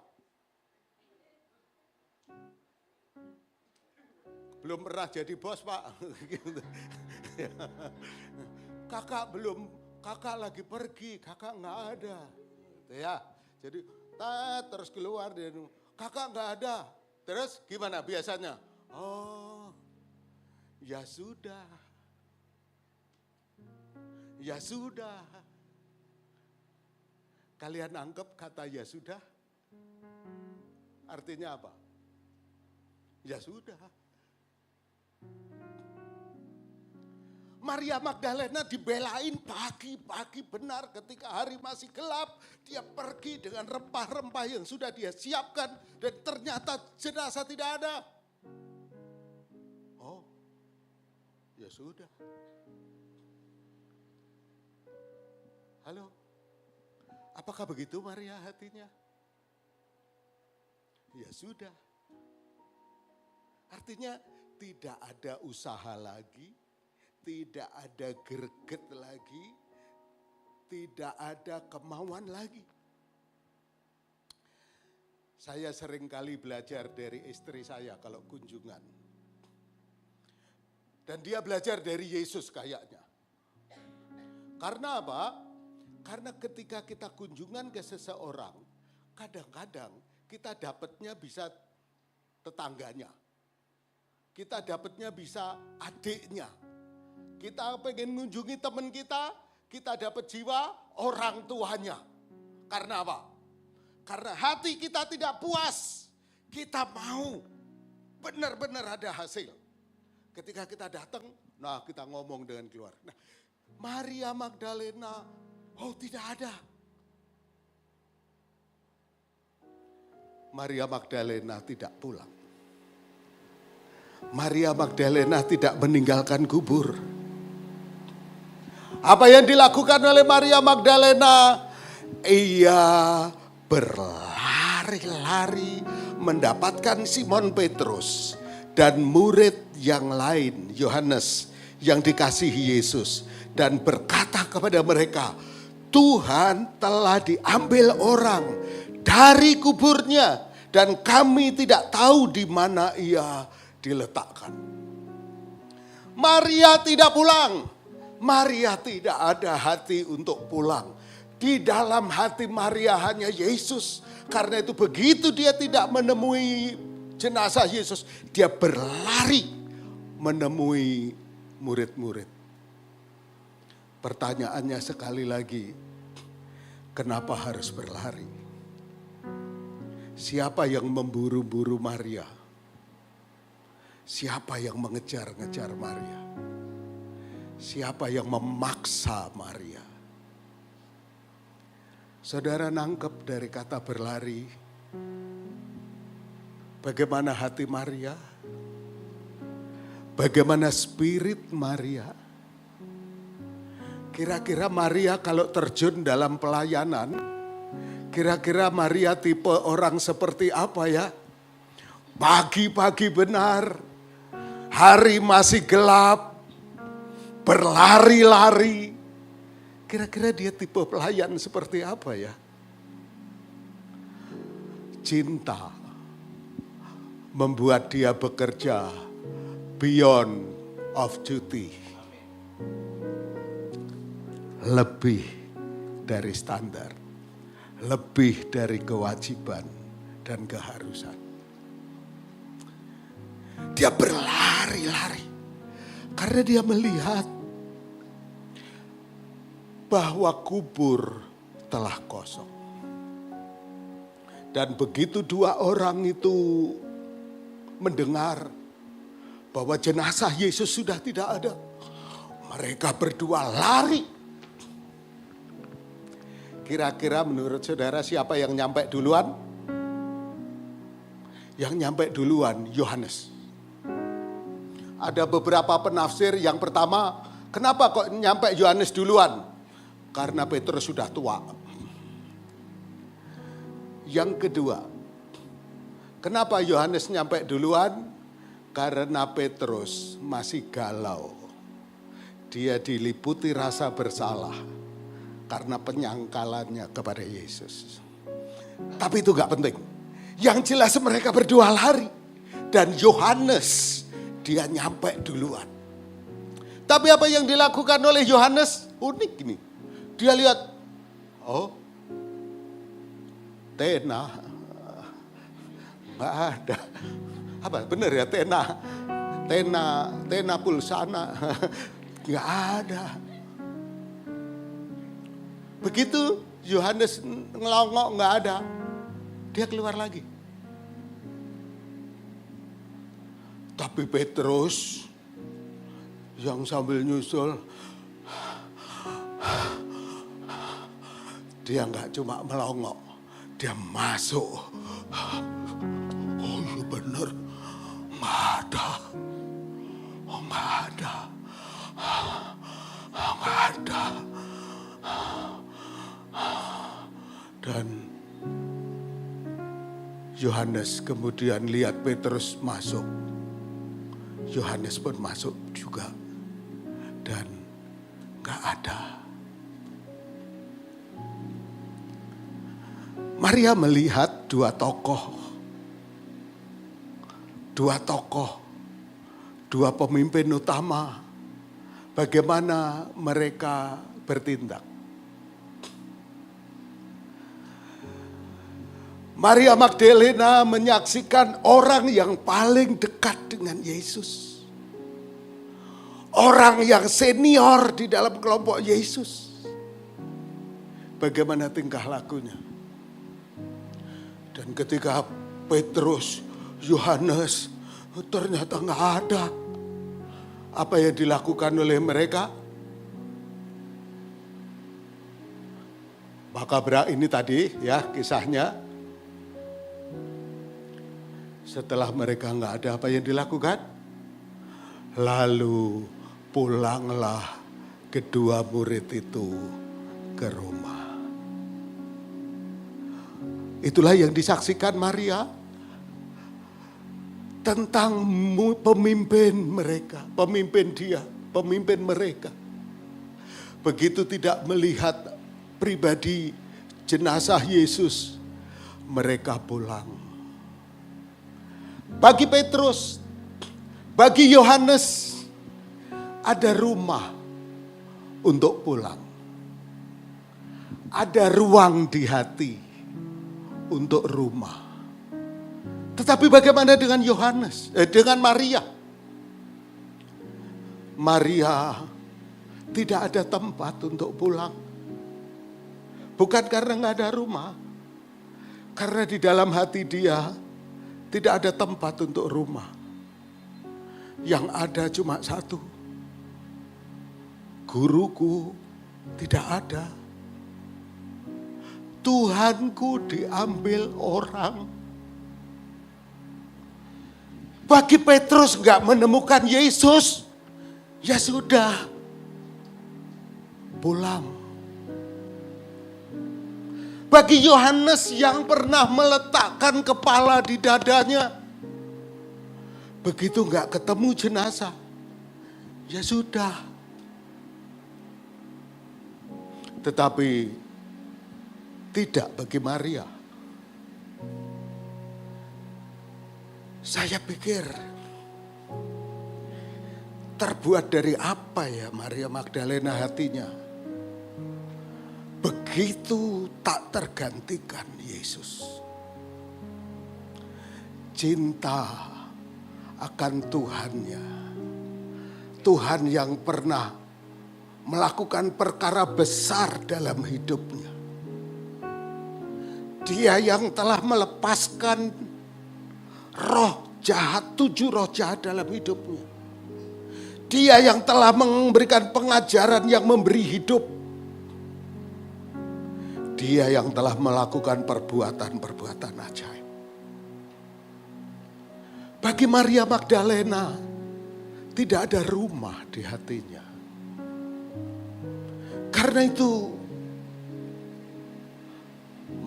Belum pernah jadi bos Pak. Kakak lagi pergi, kakak nggak ada. Ya, jadi terus keluar dia, kakak nggak ada. Terus gimana biasanya? Oh, ya sudah. Ya sudah. Kalian anggap kata ya sudah? Artinya apa? Ya sudah. Maria Magdalena dibelain pagi-pagi benar ketika hari masih gelap. Dia pergi dengan rempah-rempah yang sudah dia siapkan dan ternyata jenazah tidak ada. Oh, ya sudah. Halo, apakah begitu Maria hatinya? Ya sudah. Artinya tidak ada usaha lagi, tidak ada greget lagi, tidak ada kemauan lagi. Saya sering kali belajar dari istri saya kalau kunjungan. Dan dia belajar dari Yesus kayaknya. Karena apa? Karena ketika kita kunjungan ke seseorang, kadang-kadang kita dapatnya bisa tetangganya. Kita dapatnya bisa adiknya. Kita pengen mengunjungi teman kita dapat jiwa orang tuanya. Karena apa? Karena hati kita tidak puas. Kita mau benar-benar ada hasil. Ketika kita datang, nah kita ngomong dengan keluarga. Nah, Maria Magdalena, oh tidak ada. Maria Magdalena tidak pulang. Maria Magdalena tidak meninggalkan kubur. Apa yang dilakukan oleh Maria Magdalena? Ia berlari-lari mendapatkan Simon Petrus dan murid yang lain, Yohanes, yang dikasihi Yesus. Dan berkata kepada mereka, Tuhan telah diambil orang dari kuburnya dan kami tidak tahu di mana ia diletakkan. Maria tidak pulang. Maria tidak ada hati untuk pulang. Di dalam hati Maria hanya Yesus. Karena itu begitu dia tidak menemui jenazah Yesus, dia berlari menemui murid-murid. Pertanyaannya sekali lagi, kenapa harus berlari? Siapa yang memburu-buru Maria? Siapa yang mengejar-ngejar Maria? Siapa yang memaksa Maria? Saudara nangkep dari kata berlari. Bagaimana hati Maria? Bagaimana spirit Maria? Kira-kira Maria kalau terjun dalam pelayanan, kira-kira Maria tipe orang seperti apa ya? Pagi-pagi benar, hari masih gelap, berlari-lari. Kira-kira dia tipe pelayan seperti apa ya? Cinta membuat dia bekerja beyond of duty. Lebih dari standar, lebih dari kewajiban dan keharusan. Dia berlari-lari karena dia melihat bahwa kubur telah kosong. Dan begitu dua orang itu mendengar bahwa jenazah Yesus sudah tidak ada, mereka berdua lari. Kira-kira menurut saudara siapa yang nyampe duluan? Yang nyampe duluan Yohanes. Ada beberapa penafsir, yang pertama, kenapa kok nyampe Yohanes duluan? Karena Petrus sudah tua. Yang kedua, kenapa Yohanes nyampe duluan? Karena Petrus masih galau. Dia diliputi rasa bersalah karena penyangkalannya kepada Yesus. Tapi itu gak penting. Yang jelas mereka berdua lari. Dan Yohanes, dia nyampe duluan. Tapi apa yang dilakukan oleh Yohanes? Unik ini. Dia lihat, oh, tena. Gak ada. Apa benar ya tena? Tena pulsana. Gak ada. Begitu Yohanes ngelongok gak ada, dia keluar lagi. Tapi Petrus yang sambil nyusul, dia gak cuma melongok, dia masuk. Oh iya bener, gak ada. Oh gak ada. Oh gak ada. Dan Yohanes kemudian lihat Petrus masuk. Yohanes pun masuk juga. Dan gak ada. Maria melihat dua tokoh. Dua pemimpin utama. Bagaimana mereka bertindak. Maria Magdalena menyaksikan orang yang paling dekat dengan Yesus. Orang yang senior di dalam kelompok Yesus. Bagaimana tingkah lakunya. Dan ketika Petrus, Yohanes ternyata gak ada. Apa yang dilakukan oleh mereka? Maka ini tadi ya kisahnya. Setelah mereka gak ada, apa yang dilakukan? Lalu pulanglah kedua murid itu ke rumah. Itulah yang disaksikan Maria tentang pemimpin mereka, pemimpin mereka. Begitu tidak melihat pribadi jenazah Yesus, mereka pulang. Bagi Petrus, bagi Yohanes, ada rumah untuk pulang. Ada ruang di hati untuk rumah. Tetapi bagaimana dengan Yohanes? Dengan Maria? Maria tidak ada tempat untuk pulang. Bukan karena gak ada rumah. Karena di dalam hati dia tidak ada tempat untuk rumah. Yang ada cuma satu. Guruku tidak ada. Tuhanku diambil orang. Bagi Petrus gak menemukan Yesus, ya sudah. pulang. Bagi Yohanes yang pernah meletakkan kepala di dadanya, begitu nggak ketemu jenazah, ya sudah. Tetapi tidak bagi Maria. Saya pikir, terbuat dari apa ya Maria Magdalena hatinya? Begitu tak tergantikan Yesus. Cinta akan Tuhannya. Tuhan yang pernah melakukan perkara besar dalam hidupnya. Dia yang telah melepaskan roh jahat, 7 roh jahat dalam hidupnya. Dia yang telah memberikan pengajaran yang memberi hidup. Dia yang telah melakukan perbuatan-perbuatan ajaib. Bagi Maria Magdalena, tidak ada rumah di hatinya. Karena itu,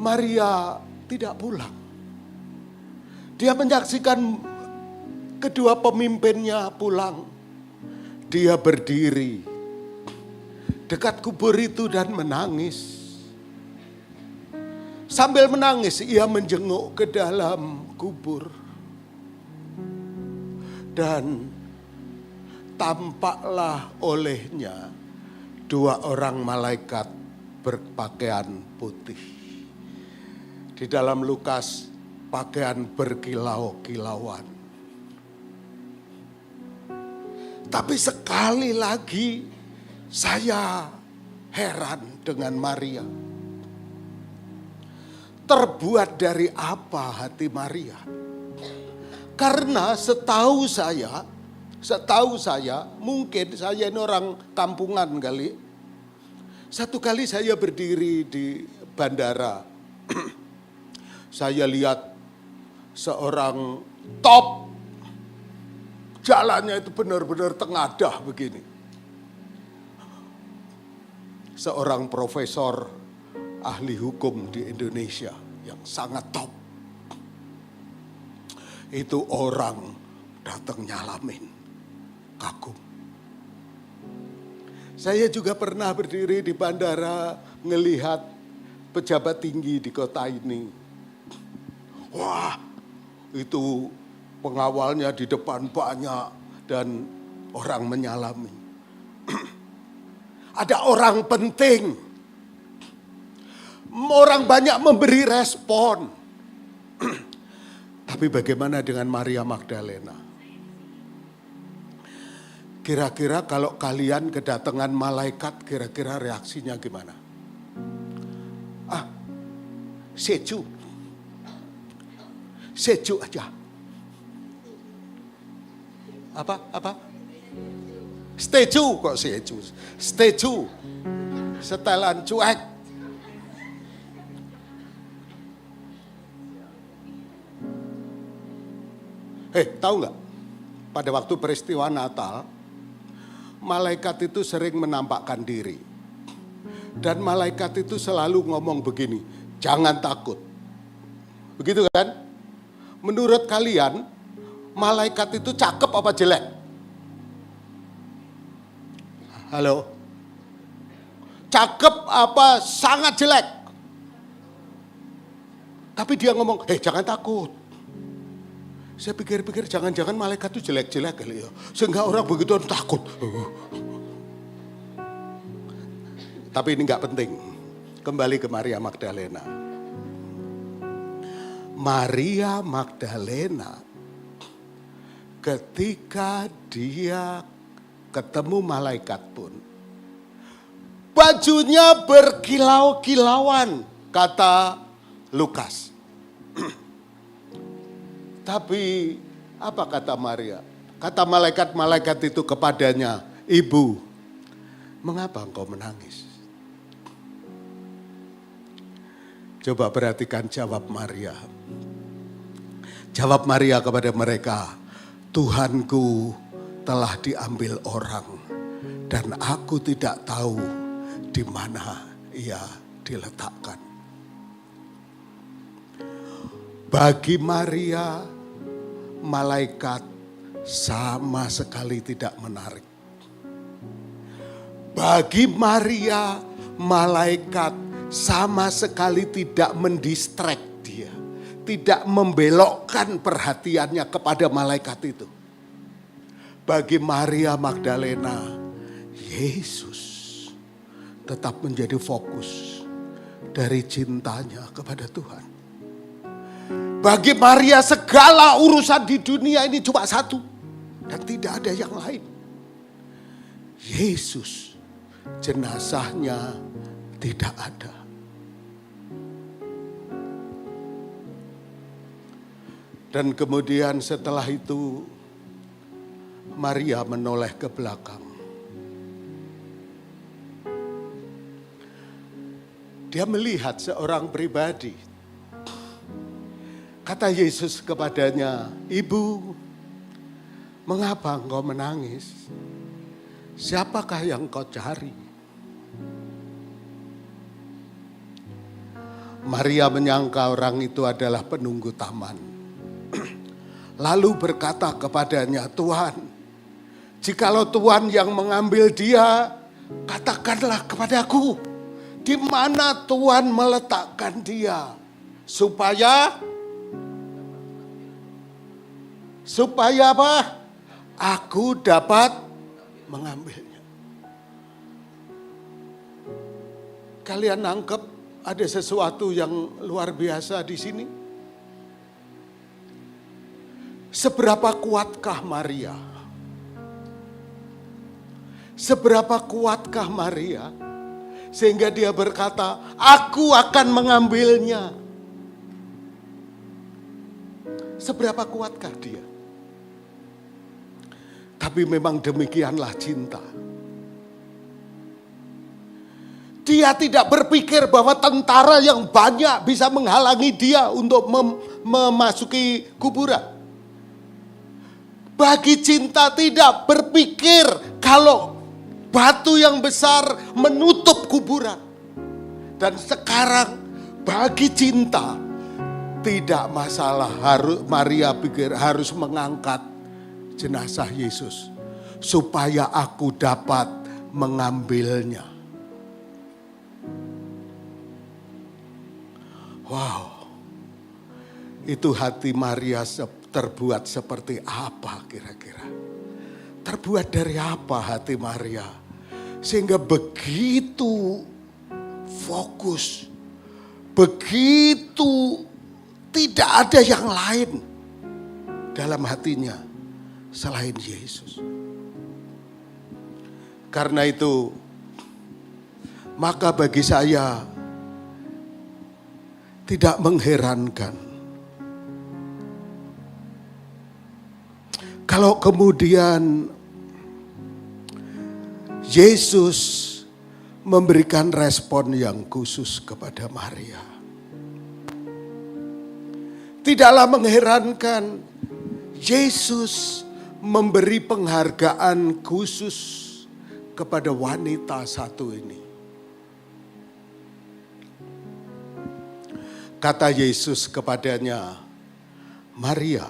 Maria tidak pulang. Dia menyaksikan kedua pemimpinnya pulang. Dia berdiri dekat kubur itu dan menangis. Sambil menangis, ia menjenguk ke dalam kubur. Dan tampaklah olehnya 2 orang malaikat berpakaian putih. Di dalam Lukas, pakaian berkilau-kilauan. Tapi sekali lagi saya heran dengan Maria. Terbuat dari apa hati Maria? Karena setahu saya, mungkin saya ini orang kampungan kali. Satu kali saya berdiri di bandara. Saya lihat seorang top. Jalannya itu benar-benar tengadah begini. Seorang profesor ahli hukum di Indonesia yang sangat top. Itu orang datang nyalamin, kagum. Saya juga pernah berdiri di bandara ngelihat pejabat tinggi di kota ini. Wah, itu pengawalnya di depan banyak dan orang menyalami. Ada orang penting. Orang banyak memberi respon. Tapi bagaimana dengan Maria Magdalena? Kira-kira kalau kalian kedatangan malaikat, kira-kira reaksinya gimana? Seju aja. Apa? Setuju kok seju. Setuju. Setelan cuek. Tahu nggak? Pada waktu peristiwa Natal, malaikat itu sering menampakkan diri. Dan malaikat itu selalu ngomong begini, jangan takut. Begitu kan? Menurut kalian, malaikat itu cakep apa jelek? Halo? Cakep apa sangat jelek? Tapi dia ngomong, jangan takut. Saya pikir-pikir jangan-jangan malaikat itu jelek-jelek kali ya. Sehingga orang begitu takut. Tapi ini gak penting. Kembali ke Maria Magdalena. Maria Magdalena ketika dia ketemu malaikat pun, bajunya berkilau-kilauan, kata Lukas. Tapi apa kata Maria? Kata malaikat-malaikat itu kepadanya, Ibu, mengapa engkau menangis? Coba perhatikan jawab Maria. Jawab Maria kepada mereka, Tuhanku telah diambil orang dan aku tidak tahu di mana ia diletakkan. Bagi Maria, malaikat sama sekali tidak menarik. Bagi Maria, malaikat sama sekali tidak mendistract dia. Tidak membelokkan perhatiannya kepada malaikat itu. Bagi Maria Magdalena, Yesus tetap menjadi fokus dari cintanya kepada Tuhan. Bagi Maria segala urusan di dunia ini cuma satu. Dan tidak ada yang lain. Yesus, jenazahnya tidak ada. Dan kemudian setelah itu Maria menoleh ke belakang. Dia melihat seorang pribadi. Kata Yesus kepadanya, "Ibu, mengapa engkau menangis? Siapakah yang kau cari?" Maria menyangka orang itu adalah penunggu taman. Lalu berkata kepadanya, "Tuhan, jikalau Tuhan yang mengambil dia, katakanlah kepadaku, di mana Tuhan meletakkan dia, supaya apa? Aku dapat mengambilnya." Kalian nangkep ada sesuatu yang luar biasa di sini? Seberapa kuatkah Maria? Seberapa kuatkah Maria? Sehingga dia berkata, "Aku akan mengambilnya." Seberapa kuatkah dia? Tapi memang demikianlah cinta. Dia tidak berpikir bahwa tentara yang banyak bisa menghalangi dia untuk memasuki kuburan. Bagi cinta tidak berpikir kalau batu yang besar menutup kuburan. Dan sekarang bagi cinta tidak masalah, Maria pikir harus mengangkat jenazah Yesus supaya aku dapat mengambilnya. Wow, itu hati Maria terbuat seperti apa kira-kira? Terbuat dari apa hati Maria? Sehingga begitu fokus, begitu tidak ada yang lain dalam hatinya selain Yesus. Karena itu, maka bagi saya tidak mengherankan kalau kemudian Yesus memberikan respon yang khusus kepada Maria. Tidaklah mengherankan Yesus memberi penghargaan khusus kepada wanita satu ini. Kata Yesus kepadanya, "Maria."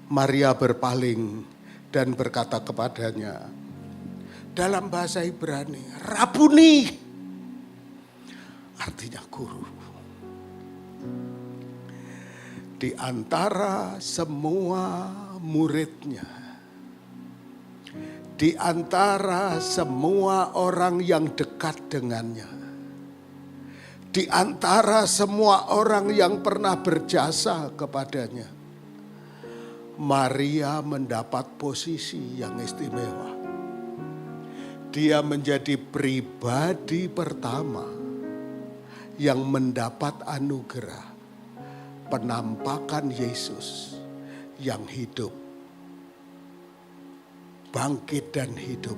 Maria berpaling dan berkata kepadanya dalam bahasa Ibrani, "Rabuni." Artinya guru. Di antara semua muridnya, di antara semua orang yang dekat dengannya, di antara semua orang yang pernah berjasa kepadanya, Maria mendapat posisi yang istimewa. Dia menjadi pribadi pertama yang mendapat anugerah penampakan Yesus yang hidup, bangkit dan hidup.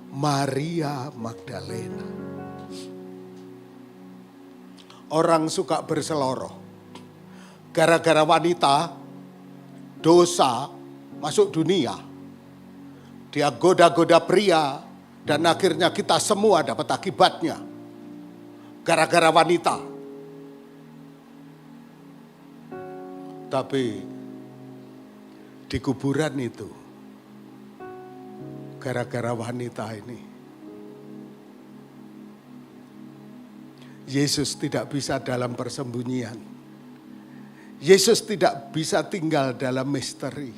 Maria Magdalena. Orang suka berseloroh. Gara-gara wanita, dosa masuk dunia. Dia goda-goda pria, Dan akhirnya kita semua dapat akibatnya. Gara-gara wanita. Tapi di kuburan itu, gara-gara wanita ini, Yesus tidak bisa dalam persembunyian. Yesus tidak bisa tinggal dalam misteri.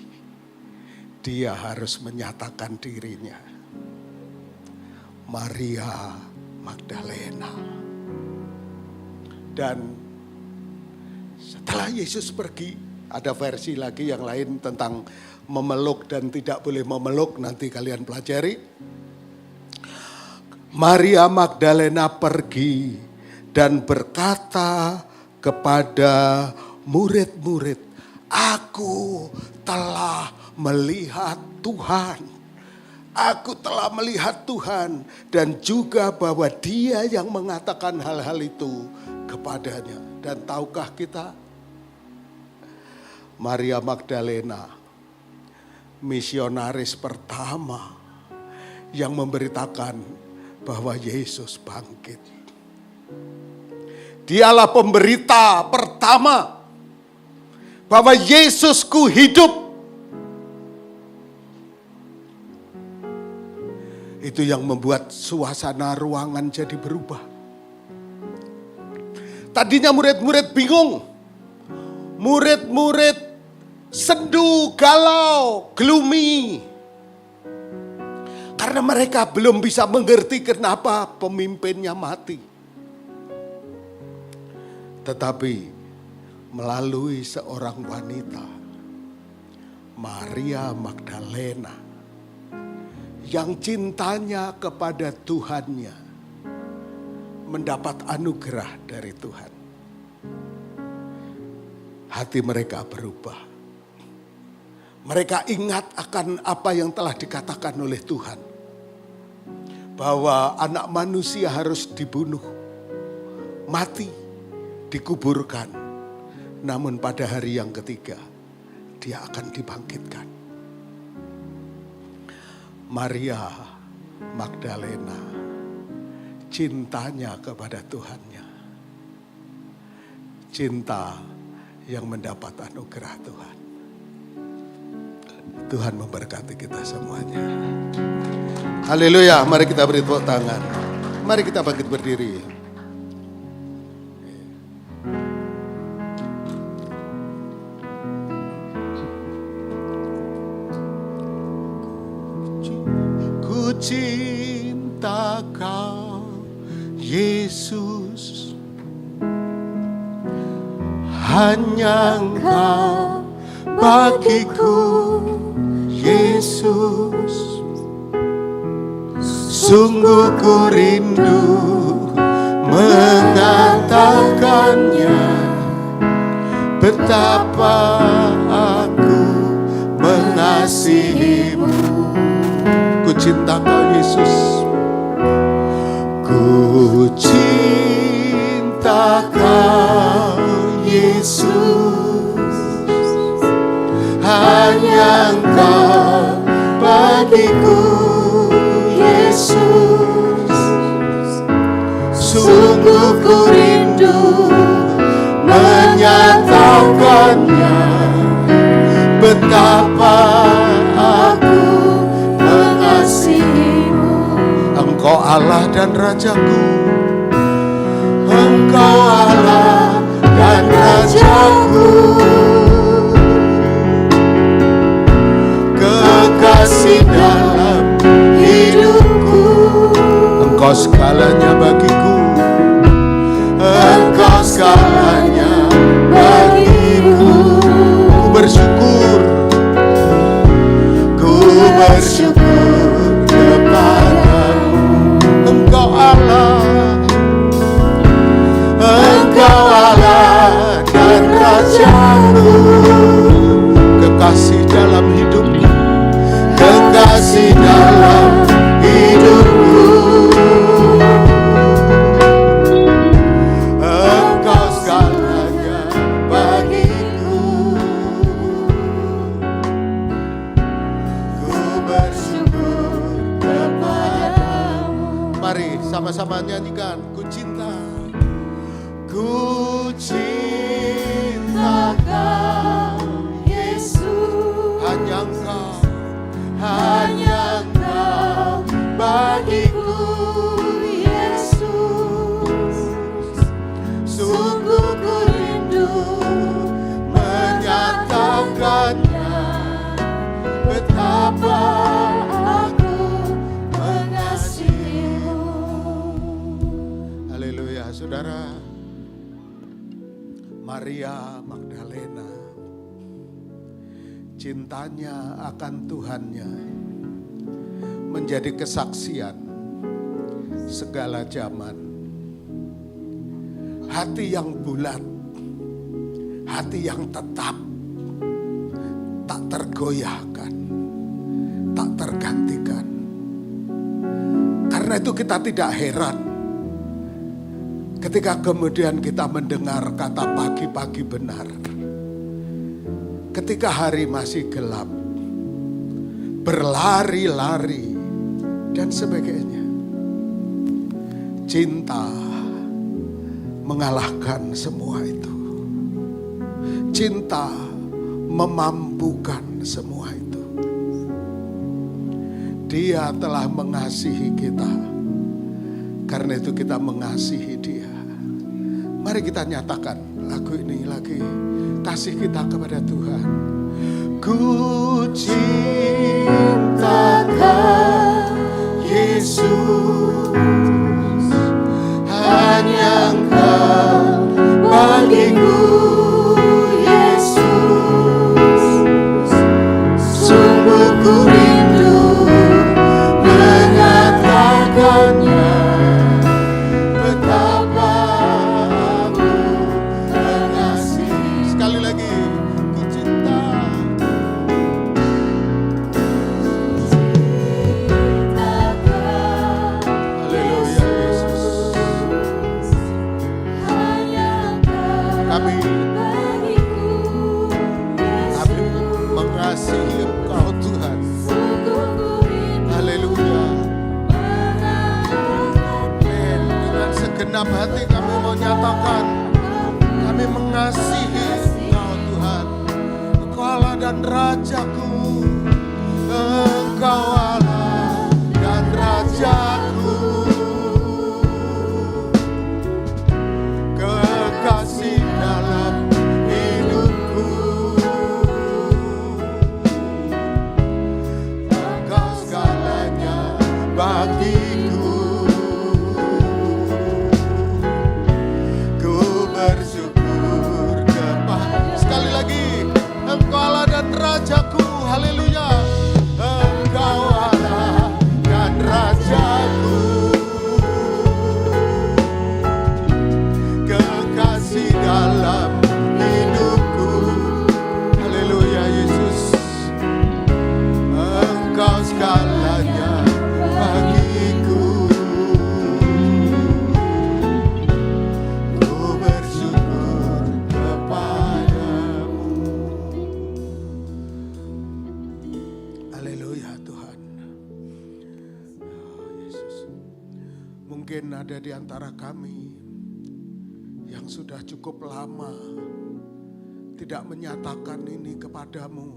Dia harus menyatakan dirinya. Maria Magdalena. Dan setelah Yesus pergi, ada versi lagi yang lain tentang memeluk dan tidak boleh memeluk, nanti kalian pelajari. Maria Magdalena pergi dan berkata kepada murid-murid, "Aku telah melihat Tuhan. Aku telah melihat Tuhan." Dan juga bahwa Dia yang mengatakan hal-hal itu kepadanya. Dan tahukah kita, Maria Magdalena, misionaris pertama yang memberitakan bahwa Yesus bangkit. Dialah pemberita pertama bahwa Yesusku hidup. Itu yang membuat suasana ruangan jadi berubah. Tadinya murid-murid bingung. Murid-murid sendu, galau, gloomy. Karena mereka belum bisa mengerti kenapa pemimpinnya mati. Tetapi melalui seorang wanita, Maria Magdalena, yang cintanya kepada Tuhannya, mendapat anugerah dari Tuhan. Hati mereka berubah. Mereka ingat akan apa yang telah dikatakan oleh Tuhan. Bahwa anak manusia harus dibunuh, mati, dikuburkan. Namun pada hari yang ketiga, dia akan dibangkitkan. Maria Magdalena, cintanya kepada Tuhannya. Cinta yang mendapat anugerah Tuhan. Tuhan memberkati kita semuanya. Haleluya, mari kita beri tepuk tangan. Mari kita bangkit berdiri. Ku cinta Kau, Yesus, hanya Engkau bagiku, Yesus. Sungguh ku rindu mengatakannya, betapa aku mengasihimu. Ku cinta Kau, Yesus. Ku cinta Kau, Yesus, hanya Engkau bagiku, Yesus. Sungguh ku rindu menyatakannya, betapa aku mengasihimu. Engkau Allah dan Rajaku, Engkau Allah dan Rajaku, kekasih dalam hidupku. Engkau segalanya bagiku, Engkau segalanya bagiku. Ku bersyukur, ku bersyukur kepadamu. Engkau Allah, Engkau Allah dan Rajaku, kekasih dalam hidupku, kekasih dalam hidupku. Engkau segalanya bagiku. Ku bersyukur kepadamu. cinta Kau, Yesus. Hanya Engkau bagiku, Yesus. Sungguh ku rindu menyatakannya, betapa aku mengasihimu. Haleluya, saudara. Maria Magdalena, cintanya akan Tuhannya menjadi kesaksian segala zaman. Hati yang bulat, hati yang tetap, tak tergoyahkan, tak tergantikan. Karena itu kita tidak heran ketika kemudian kita mendengar kata pagi-pagi benar. Ketika hari masih gelap, berlari-lari dan sebagainya. Cinta mengalahkan semua itu. Cinta memampukan semua itu. Dia telah mengasihi kita. Karena itu kita mengasihi Dia. Mari kita nyatakan lagu ini lagi. Kasih kita kepada Tuhan. Ku cinta Kau, Yesus. Hanya Engkau bagiku, Yesus. Sungguh ku rindu menyatakannya, betapa aku mengasihi. Sekali lagi, ku cinta. Haleluya, Yesus. Kami mengasihi Engkau, Tuhan. Haleluya. Dengan segenap hati kami mau nyatakan, kami mengasihi Engkau, Tuhan. Engkau Allah dan Rajaku. Engkau Allah dan Rajaku. Kekasih dalam hidupku. Engkau segalanya bagiku. Ku bersyukur kepada. Sekali lagi, Engkau Allah dan Rajaku. Haleluya. Engkau Allah dan Rajaku. Kekasih dalam hidupku. Haleluya, Yesus. Engkau segalanya bagiku. Ku bersyukur kepadamu. Haleluya, Tuhan. Oh, Yesus. Mungkin ada di antara kami yang sudah cukup lama tidak menyatakan ini kepadamu.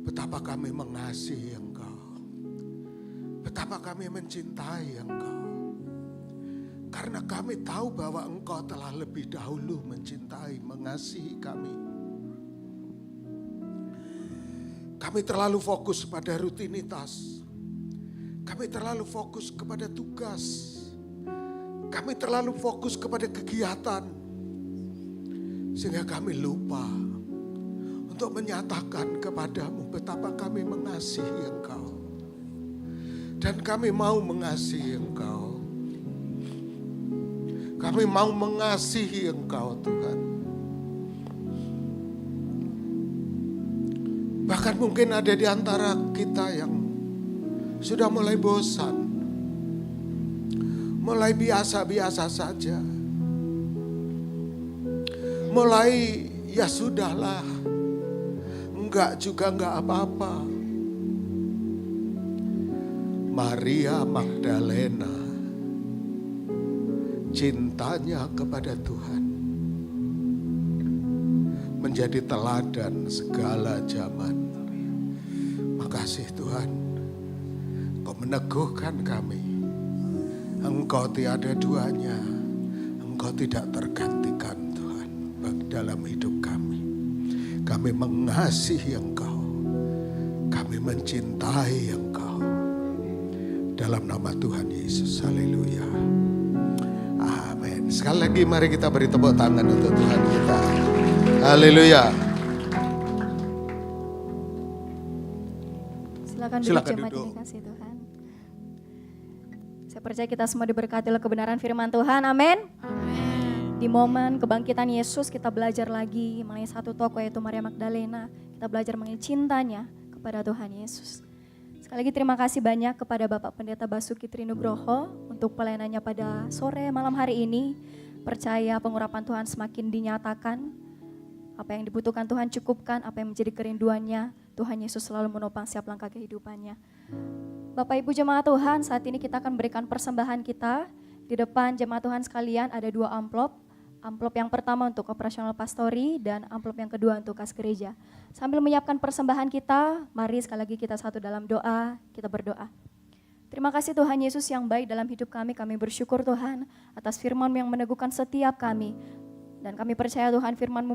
Betapa kami mengasihi Engkau. Betapa kami mencintai Engkau. Karena kami tahu bahwa Engkau telah lebih dahulu mencintai, mengasihi kami. Kami terlalu fokus pada rutinitas. Kami terlalu fokus kepada tugas. Kami terlalu fokus kepada kegiatan. Sehingga kami lupa untuk menyatakan kepadamu betapa kami mengasihi Engkau. Dan kami mau mengasihi Engkau. Kami mau mengasihi Engkau, Tuhan. Bahkan mungkin ada di antara kita yang sudah mulai bosan. Mulai biasa-biasa saja. Mulai ya sudahlah. Enggak juga enggak apa-apa. Maria Magdalena cintanya kepada Tuhan menjadi teladan segala zaman. Makasih Tuhan, Engkau meneguhkan kami. Engkau tiada duanya, Engkau tidak tergantikan Tuhan dalam hidup kami. Kami mengasihi Engkau, kami mencintai Engkau. Dalam nama Tuhan Yesus, haleluya. Amin. Sekali lagi mari kita beri tepuk tangan untuk Tuhan kita. Haleluya. Silakan Silakan jemaat duduk. yang dikasihi Tuhan. Saya percaya kita semua diberkati oleh kebenaran firman Tuhan. Amin. Di momen kebangkitan Yesus kita belajar lagi mengenai satu tokoh yaitu Maria Magdalena. Kita belajar mengenai cintanya kepada Tuhan Yesus. Sekali lagi terima kasih banyak kepada Bapak Pendeta Basuki Trinugroho untuk pelayanannya pada sore malam hari ini. Percaya pengurapan Tuhan semakin dinyatakan. Apa yang dibutuhkan Tuhan cukupkan, apa yang menjadi kerinduannya, Tuhan Yesus selalu menopang setiap langkah kehidupannya. Bapak Ibu jemaat Tuhan, saat ini kita akan berikan persembahan kita. Di depan jemaat Tuhan sekalian ada 2 amplop. Amplop yang pertama untuk operasional pastori dan amplop yang kedua untuk kas gereja. Sambil menyiapkan persembahan kita, mari sekali lagi kita satu dalam doa, kita berdoa. Terima kasih Tuhan Yesus yang baik dalam hidup kami bersyukur Tuhan atas firman-Mu yang meneguhkan setiap kami. Dan kami percaya Tuhan firman-Mu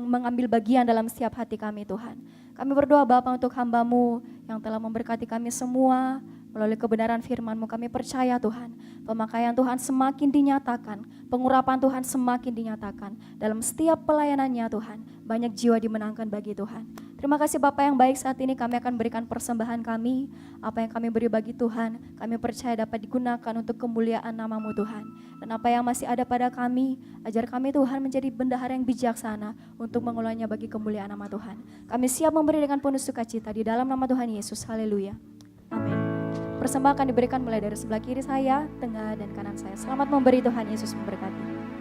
mengambil bagian dalam setiap hati kami Tuhan. Kami berdoa Bapa untuk hamba-Mu yang telah memberkati kami semua. Melalui kebenaran firman-Mu kami percaya Tuhan, pemakaian Tuhan semakin dinyatakan, pengurapan Tuhan semakin dinyatakan. Dalam setiap pelayanannya Tuhan, banyak jiwa dimenangkan bagi Tuhan. Terima kasih Bapa yang baik, saat ini kami akan berikan persembahan kami. Apa yang kami beri bagi Tuhan, kami percaya dapat digunakan untuk kemuliaan nama-Mu Tuhan. Dan apa yang masih ada pada kami, ajar kami Tuhan menjadi bendahara yang bijaksana untuk mengolahnya bagi kemuliaan nama Tuhan. Kami siap memberi dengan penuh sukacita di dalam nama Tuhan Yesus. Haleluya. Amin. Persembahan akan diberikan mulai dari sebelah kiri saya, tengah dan kanan saya. Selamat memberi, Tuhan Yesus memberkati.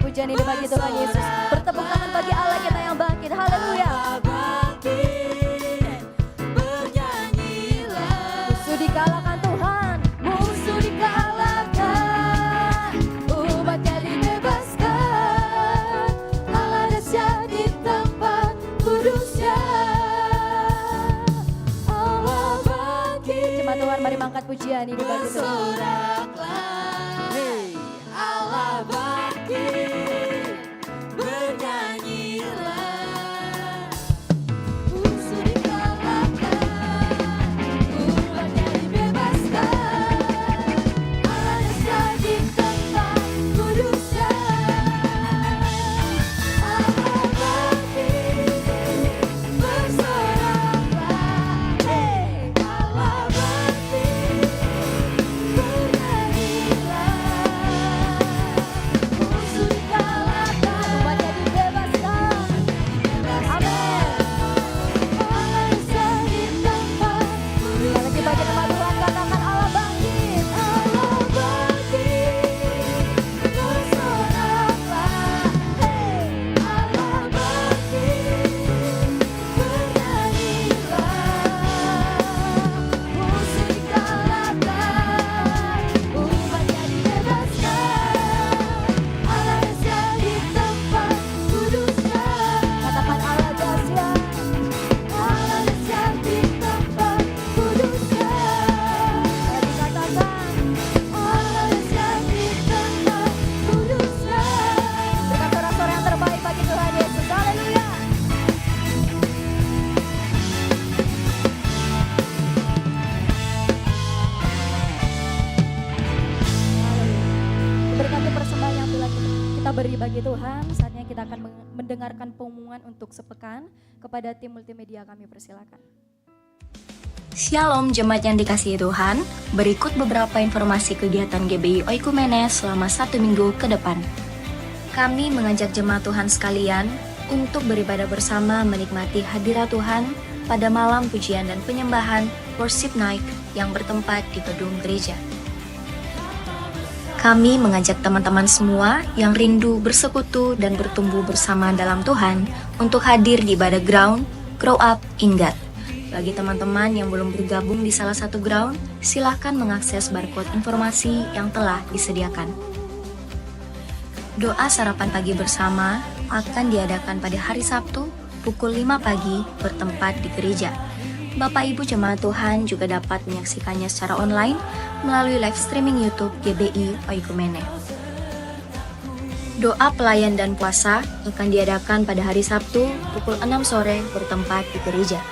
Pujian ini bagi Tuhan Yesus. Bertepuk tangan bagi Allah kita yang bangkit. Haleluya. Musuh dikalahkan Tuhan. Musuh dikalahkan. Umatnya dibebaskan. Allah dahsyat di tempat kudusnya. Allah bangkit. Jemaat Tuhan, mari mangkat pujian ini bagi Tuhan. Allah bangkit. memberkati persembahan yang telah kita beri bagi Tuhan. Saatnya kita akan mendengarkan pengumuman untuk sepekan. Kepada tim multimedia kami persilakan. Shalom jemaat yang dikasihi Tuhan, berikut beberapa informasi kegiatan GBI Oikumene selama 1 minggu ke depan. Kami mengajak jemaat Tuhan sekalian untuk beribadah bersama menikmati hadirat Tuhan pada malam pujian dan penyembahan Worship Night yang bertempat di gedung gereja. Kami mengajak teman-teman semua yang rindu bersekutu dan bertumbuh bersama dalam Tuhan untuk hadir di ibadah ground Grow Up in God. Bagi teman-teman yang belum bergabung di salah satu ground, silahkan mengakses barcode informasi yang telah disediakan. Doa sarapan pagi bersama akan diadakan pada hari Sabtu pukul 5 pagi bertempat di gereja. Bapak Ibu jemaat Tuhan juga dapat menyaksikannya secara online melalui live streaming YouTube GBI Oikumene. Doa pelayan dan puasa akan diadakan pada hari Sabtu pukul 6 sore bertempat di gereja.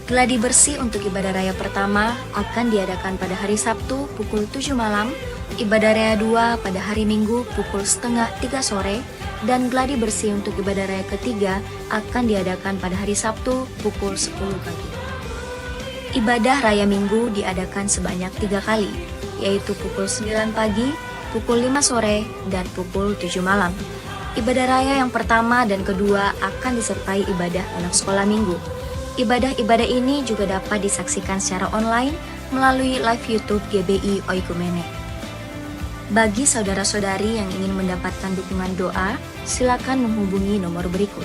Gladi bersih untuk ibadah raya pertama akan diadakan pada hari Sabtu pukul 7 malam, ibadah raya 2 pada hari Minggu pukul setengah 3 sore, dan gladi bersih untuk ibadah raya ketiga akan diadakan pada hari Sabtu pukul 10 pagi. Ibadah raya Minggu diadakan sebanyak 3 kali, yaitu pukul 9 pagi, pukul 5 sore, dan pukul 7 malam. Ibadah raya yang pertama dan kedua akan disertai ibadah anak sekolah minggu. Ibadah-ibadah ini juga dapat disaksikan secara online melalui live YouTube GBI Oikumene. Bagi saudara-saudari yang ingin mendapatkan dukungan doa, silakan menghubungi nomor berikut.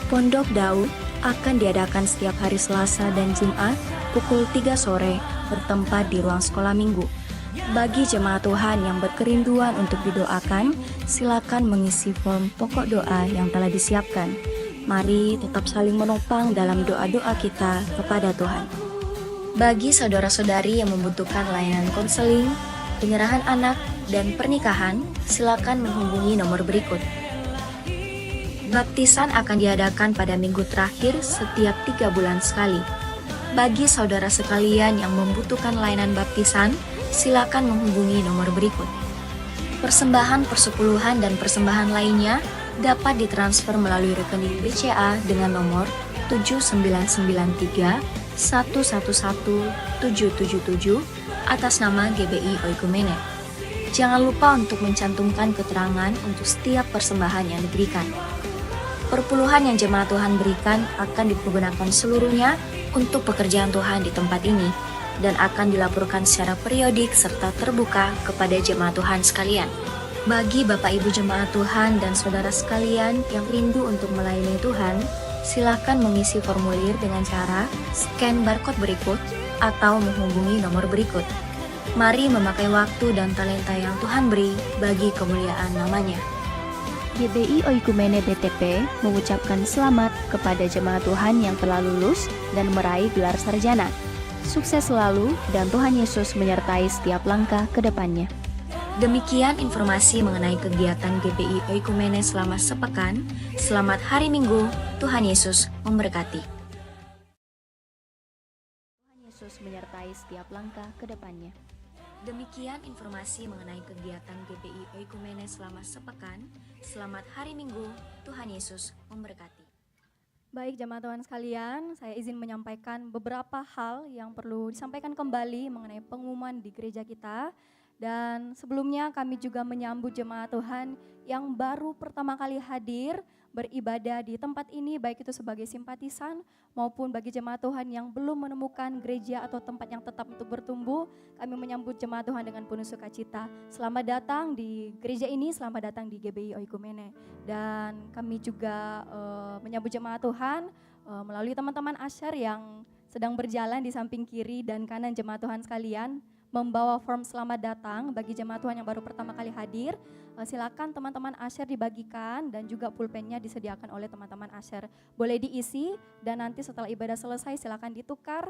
Pondok Daud akan diadakan setiap hari Selasa dan Jumat pukul 3 sore bertempat di ruang sekolah minggu. Bagi jemaat Tuhan yang berkerinduan untuk didoakan, silakan mengisi form pokok doa yang telah disiapkan. Mari tetap saling menopang dalam doa-doa kita kepada Tuhan. Bagi saudara-saudari yang membutuhkan layanan konseling, penyerahan anak, dan pernikahan, silakan menghubungi nomor berikut. Baptisan akan diadakan pada minggu terakhir setiap 3 bulan sekali. Bagi saudara sekalian yang membutuhkan layanan baptisan, silakan menghubungi nomor berikut. Persembahan persepuluhan dan persembahan lainnya dapat ditransfer melalui rekening BCA dengan nomor 7993 111 777 atas nama GBI Oikumene. Jangan lupa untuk mencantumkan keterangan untuk setiap persembahan yang diberikan. Perpuluhan yang jemaat Tuhan berikan akan dipergunakan seluruhnya untuk pekerjaan Tuhan di tempat ini dan akan dilaporkan secara periodik serta terbuka kepada jemaat Tuhan sekalian. Bagi Bapak Ibu jemaat Tuhan dan saudara sekalian yang rindu untuk melayani Tuhan, silakan mengisi formulir dengan cara scan barcode berikut atau menghubungi nomor berikut. Mari memakai waktu dan talenta yang Tuhan beri bagi kemuliaan namanya. GBI Oikumene BTP mengucapkan selamat kepada jemaat Tuhan yang telah lulus dan meraih gelar sarjana. Sukses selalu dan Tuhan Yesus menyertai setiap langkah ke depannya. Demikian informasi mengenai kegiatan GBI Oikumene selama sepekan. Selamat hari Minggu, Tuhan Yesus memberkati. Tuhan Yesus menyertai setiap langkah ke depannya. Demikian informasi mengenai kegiatan GBI Oikumene selama sepekan. Selamat hari Minggu, Tuhan Yesus memberkati. Baik jemaat Tuhan sekalian, saya izin menyampaikan beberapa hal yang perlu disampaikan kembali mengenai pengumuman di gereja kita. Dan sebelumnya kami juga menyambut jemaat Tuhan yang baru pertama kali hadir beribadah di tempat ini, baik itu sebagai simpatisan maupun bagi jemaat Tuhan yang belum menemukan gereja atau tempat yang tetap untuk bertumbuh. Kami menyambut jemaat Tuhan dengan penuh sukacita. Selamat datang di gereja ini, selamat datang di GBI Oikumene. Dan kami juga menyambut jemaat Tuhan melalui teman-teman Asher yang sedang berjalan di samping kiri dan kanan jemaat Tuhan sekalian, membawa form selamat datang bagi jemaat Tuhan yang baru pertama kali hadir. Silakan teman-teman Asher dibagikan dan juga pulpennya disediakan oleh teman-teman Asher. Boleh diisi dan nanti setelah ibadah selesai silakan ditukar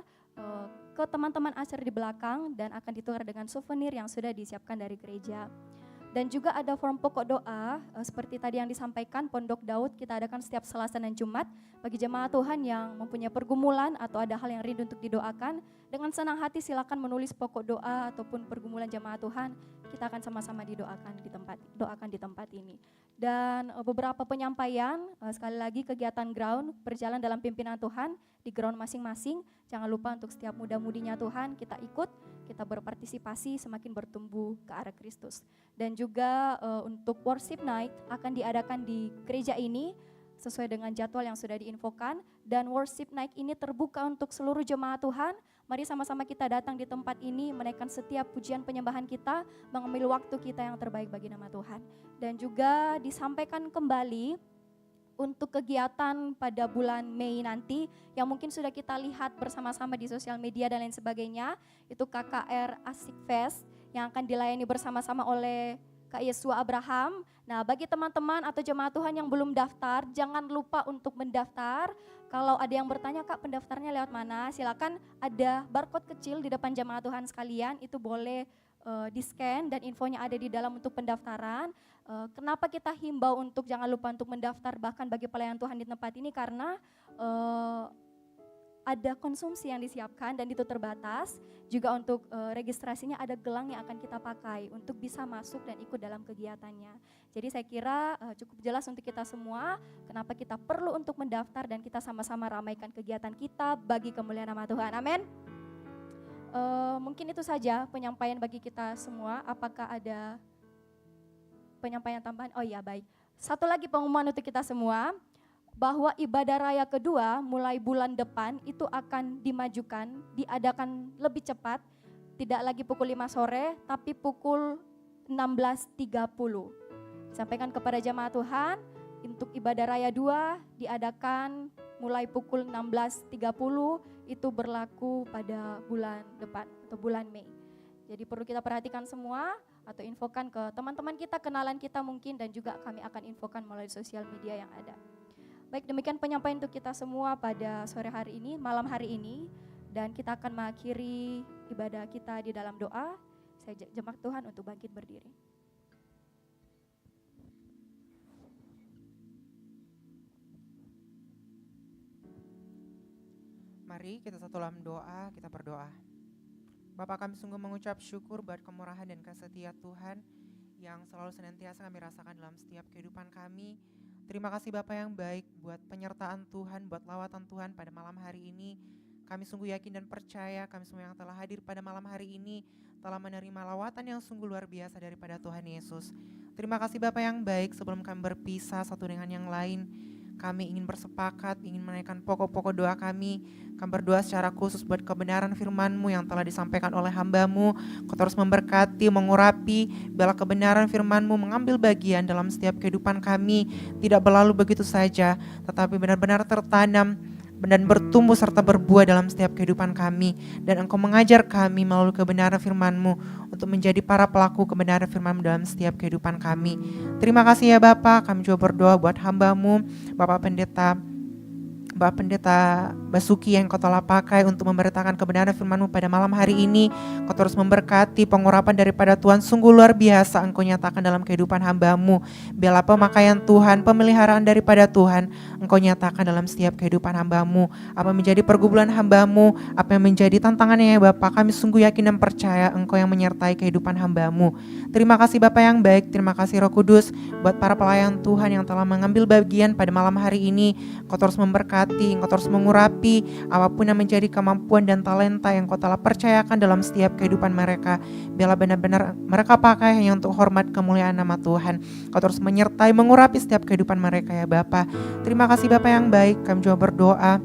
ke teman-teman Asher di belakang dan akan ditukar dengan souvenir yang sudah disiapkan dari gereja. Dan juga ada forum pokok doa, seperti tadi yang disampaikan, Pondok Daud kita adakan setiap Selasa dan Jumat. Bagi jemaat Tuhan yang mempunyai pergumulan atau ada hal yang rindu untuk didoakan, dengan senang hati silakan menulis pokok doa ataupun pergumulan jemaat Tuhan. Kita akan sama-sama doakan di tempat ini. Dan beberapa penyampaian, sekali lagi kegiatan ground berjalan dalam pimpinan Tuhan di ground masing-masing. Jangan lupa untuk setiap muda-mudinya Tuhan kita ikut, kita berpartisipasi semakin bertumbuh ke arah Kristus. Dan juga untuk worship night akan diadakan di gereja ini sesuai dengan jadwal yang sudah diinfokan. Dan worship night ini terbuka untuk seluruh jemaat Tuhan. Mari sama-sama kita datang di tempat ini, menaikkan setiap pujian penyembahan kita, mengambil waktu kita yang terbaik bagi nama Tuhan. Dan juga disampaikan kembali untuk kegiatan pada bulan Mei nanti, yang mungkin sudah kita lihat bersama-sama di sosial media dan lain sebagainya, itu KKR Asik Fest yang akan dilayani bersama-sama oleh Kak Yesua Abraham. Nah, bagi teman-teman atau jemaat Tuhan yang belum daftar, jangan lupa untuk mendaftar. Kalau ada yang bertanya, Kak pendaftarnya lewat mana? Silakan, ada barcode kecil di depan jemaat Tuhan sekalian, itu boleh di-scan dan infonya ada di dalam untuk pendaftaran. Kenapa kita himbau untuk jangan lupa untuk mendaftar bahkan bagi pelayan Tuhan di tempat ini, karena ada konsumsi yang disiapkan dan itu terbatas. Juga untuk registrasinya ada gelang yang akan kita pakai untuk bisa masuk dan ikut dalam kegiatannya. Jadi saya kira cukup jelas untuk kita semua kenapa kita perlu untuk mendaftar dan kita sama-sama ramaikan kegiatan kita bagi kemuliaan nama Tuhan. Amin. Mungkin itu saja penyampaian bagi kita semua. Apakah ada penyampaian tambahan? Oh iya, baik. Satu lagi pengumuman untuk kita semua, bahwa ibadah raya kedua mulai bulan depan itu akan dimajukan, diadakan lebih cepat, tidak lagi pukul 5 sore, tapi pukul 16.30. Sampaikan kepada jemaat Tuhan, untuk ibadah raya 2 diadakan mulai pukul 16.30, itu berlaku pada bulan depan atau bulan Mei. Jadi perlu kita perhatikan semua atau infokan ke teman-teman kita, kenalan kita mungkin, dan juga kami akan infokan melalui sosial media yang ada. Baik, demikian penyampaian untuk kita semua pada sore hari ini, malam hari ini, dan kita akan mengakhiri ibadah kita di dalam doa. Saya jemaat Tuhan untuk bangkit berdiri. Mari kita satu dalam doa, kita berdoa. Bapa, kami sungguh mengucap syukur buat kemurahan dan kesetiaan Tuhan yang selalu senantiasa kami rasakan dalam setiap kehidupan kami. Terima kasih Bapa yang baik buat penyertaan Tuhan, buat lawatan Tuhan pada malam hari ini. Kami sungguh yakin dan percaya kami semua yang telah hadir pada malam hari ini telah menerima lawatan yang sungguh luar biasa daripada Tuhan Yesus. Terima kasih Bapa yang baik, sebelum kami berpisah satu dengan yang lain, kami ingin bersepakat, ingin menaikkan pokok-pokok doa kami. Kami berdoa secara khusus buat kebenaran firman-Mu yang telah disampaikan oleh hamba-Mu. Kau terus memberkati, mengurapi, biarlah kebenaran firman-Mu mengambil bagian dalam setiap kehidupan kami. Tidak berlalu begitu saja, tetapi benar-benar tertanam dan bertumbuh serta berbuah dalam setiap kehidupan kami. Dan Engkau mengajar kami melalui kebenaran firman-Mu untuk menjadi para pelaku kebenaran firman-Mu dalam setiap kehidupan kami. Terima kasih ya Bapa, kami juga berdoa buat hamba-Mu, Bapak Pendeta Basuki yang Kau telah pakai untuk memberitakan kebenaran firman-Mu pada malam hari ini. Kau terus memberkati, pengurapan daripada Tuhan sungguh luar biasa Engkau nyatakan dalam kehidupan hamba-Mu. Biarlah pemakaian Tuhan, pemeliharaan daripada Tuhan Engkau nyatakan dalam setiap kehidupan hamba-Mu. Apa menjadi pergumulan hamba-Mu, apa yang menjadi tantangannya ya Bapa, kami sungguh yakin dan percaya Engkau yang menyertai kehidupan hamba-Mu. Terima kasih Bapa yang baik, terima kasih Roh Kudus buat para pelayan Tuhan yang telah mengambil bagian pada malam hari ini. Kau terus memberkati, Engkau terus mengurapi apapun yang menjadi kemampuan dan talenta yang Kau telah percayakan dalam setiap kehidupan mereka. Biarlah benar-benar mereka pakai hanya untuk hormat kemuliaan nama Tuhan. Kau terus menyertai, mengurapi setiap kehidupan mereka ya Bapa. Terima kasih Bapa yang baik, kami juga berdoa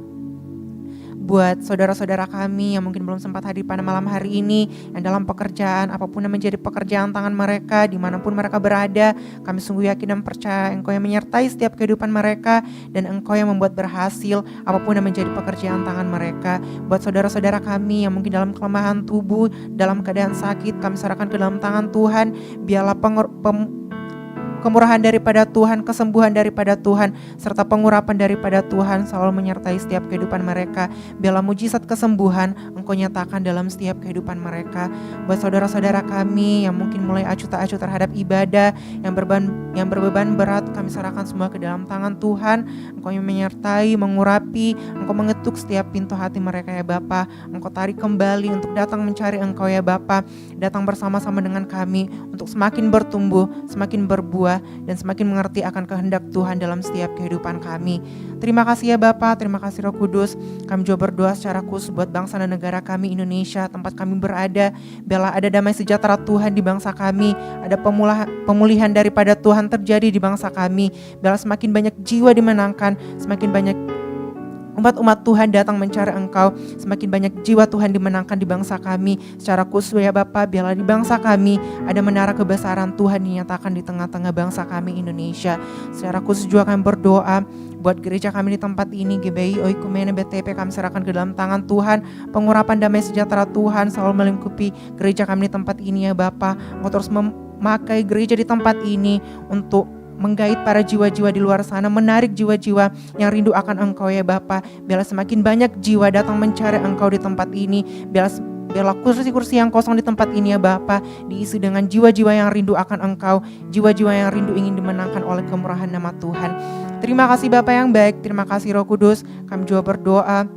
buat saudara-saudara kami yang mungkin belum sempat hadir pada malam hari ini, yang dalam pekerjaan, apapun yang menjadi pekerjaan tangan mereka, dimanapun mereka berada, kami sungguh yakin dan percaya Engkau yang menyertai setiap kehidupan mereka, dan Engkau yang membuat berhasil apapun yang menjadi pekerjaan tangan mereka. Buat saudara-saudara kami yang mungkin dalam kelemahan tubuh, dalam keadaan sakit, kami serahkan ke dalam tangan Tuhan. Biarlah kemurahan daripada Tuhan, kesembuhan daripada Tuhan, serta pengurapan daripada Tuhan selalu menyertai setiap kehidupan mereka. Biarlah mujizat kesembuhan Engkau nyatakan dalam setiap kehidupan mereka. Buat saudara-saudara kami yang mungkin mulai acuh tak acuh terhadap ibadah, yang berbeban berat, kami serahkan semua ke dalam tangan Tuhan. Engkau yang menyertai, mengurapi, Engkau mengetuk setiap pintu hati mereka ya Bapa. Engkau tarik kembali untuk datang mencari Engkau ya Bapa. Datang bersama-sama dengan kami untuk semakin bertumbuh, semakin berbuah, dan semakin mengerti akan kehendak Tuhan dalam setiap kehidupan kami. Terima kasih ya Bapa, terima kasih Roh Kudus. Kami juga berdoa secara khusus buat bangsa dan negara kami Indonesia, tempat kami berada. Biarlah ada damai sejahtera Tuhan di bangsa kami, ada pemulihan daripada Tuhan terjadi di bangsa kami. Biarlah semakin banyak jiwa dimenangkan, semakin banyak umat-umat Tuhan datang mencari Engkau, semakin banyak jiwa Tuhan dimenangkan di bangsa kami. Secara khusus ya Bapa, biarlah di bangsa kami ada menara kebesaran Tuhan dinyatakan di tengah-tengah bangsa kami Indonesia. Secara khusus juga kami berdoa buat gereja kami di tempat ini, GBI Oikumene BTP, kami serahkan ke dalam tangan Tuhan. Pengurapan damai sejahtera Tuhan selalu melingkupi gereja kami di tempat ini ya Bapa. Engkau terus memakai gereja di tempat ini untuk menggait para jiwa-jiwa di luar sana, menarik jiwa-jiwa yang rindu akan Engkau ya Bapa. Biarlah semakin banyak jiwa datang mencari Engkau di tempat ini. Biarlah kursi-kursi yang kosong di tempat ini ya Bapa diisi dengan jiwa-jiwa yang rindu akan Engkau, jiwa-jiwa yang rindu ingin dimenangkan oleh kemurahan nama Tuhan. Terima kasih Bapa yang baik, terima kasih Roh Kudus. Kami juga berdoa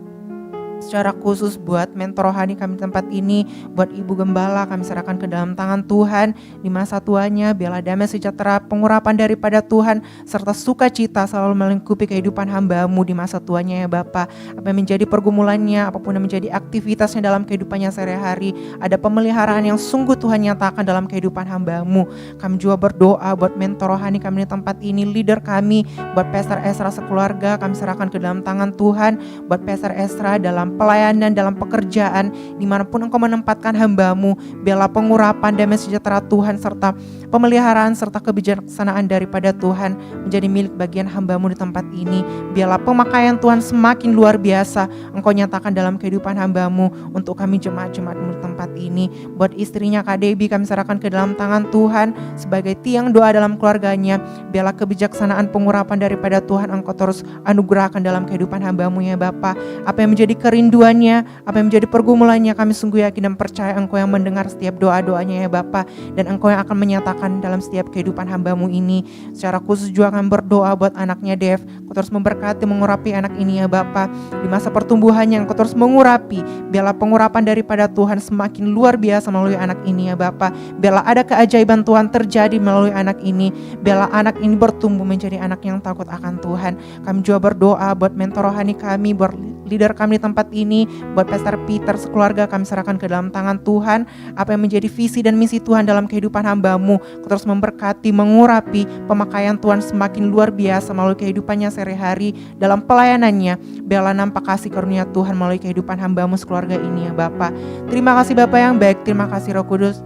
secara khusus buat mentor rohani kami di tempat ini, buat Ibu Gembala kami serahkan ke dalam tangan Tuhan. Di masa tuanya biarlah damai sejahtera, pengurapan daripada Tuhan, serta sukacita selalu melingkupi kehidupan hamba-Mu di masa tuanya ya Bapa. Apa yang menjadi pergumulannya, apapun yang menjadi aktivitasnya dalam kehidupannya sehari-hari, ada pemeliharaan yang sungguh Tuhan nyatakan dalam kehidupan hamba-Mu. Kami juga berdoa buat mentor rohani kami di tempat ini, leader kami, buat Pastor Ezra sekeluarga kami serahkan ke dalam tangan Tuhan. Buat Pastor Ezra dalam pelayanan, dalam pekerjaan, dimanapun Engkau menempatkan hamba-Mu, biarlah pengurapan damai sejahtera Tuhan serta pemeliharaan serta kebijaksanaan daripada Tuhan menjadi milik bagian hamba-Mu di tempat ini. Biarlah pemakaian Tuhan semakin luar biasa Engkau nyatakan dalam kehidupan hamba-Mu untuk kami jemaat-jemaat-Mu di tempat ini. Buat istrinya Kak Debbie kami serahkan ke dalam tangan Tuhan sebagai tiang doa dalam keluarganya. Biarlah kebijaksanaan pengurapan daripada Tuhan Engkau terus anugerahkan dalam kehidupan hamba-Mu ya Bapa. Apa yang menjadi kerinduannya, apa yang menjadi pergumulannya, kami sungguh yakin dan percaya Engkau yang mendengar setiap doa-doanya ya Bapa, dan Engkau yang akan menyatakan dalam setiap kehidupan hamba-Mu ini. Secara khusus juga kami berdoa buat anaknya Dev, Engkau terus memberkati, mengurapi anak ini ya Bapa. Di masa pertumbuhannya Engkau terus mengurapi, biarlah pengurapan daripada Tuhan semakin luar biasa melalui anak ini ya Bapa. Biarlah ada keajaiban Tuhan terjadi melalui anak ini, biarlah anak ini bertumbuh menjadi anak yang takut akan Tuhan. Kami juga berdoa buat mentor rohani kami, buat leader kami di tempat ini, buat Pastor Peter sekeluarga kami serahkan ke dalam tangan Tuhan. Apa yang menjadi visi dan misi Tuhan dalam kehidupan hamba-Mu, Kau terus memberkati, mengurapi, pemakaian Tuhan semakin luar biasa melalui kehidupannya sehari-hari dalam pelayanannya. Biarlah nampak kasih karunia Tuhan melalui kehidupan hamba-Mu sekeluarga ini ya Bapa. Terima kasih Bapa yang baik, terima kasih Roh Kudus.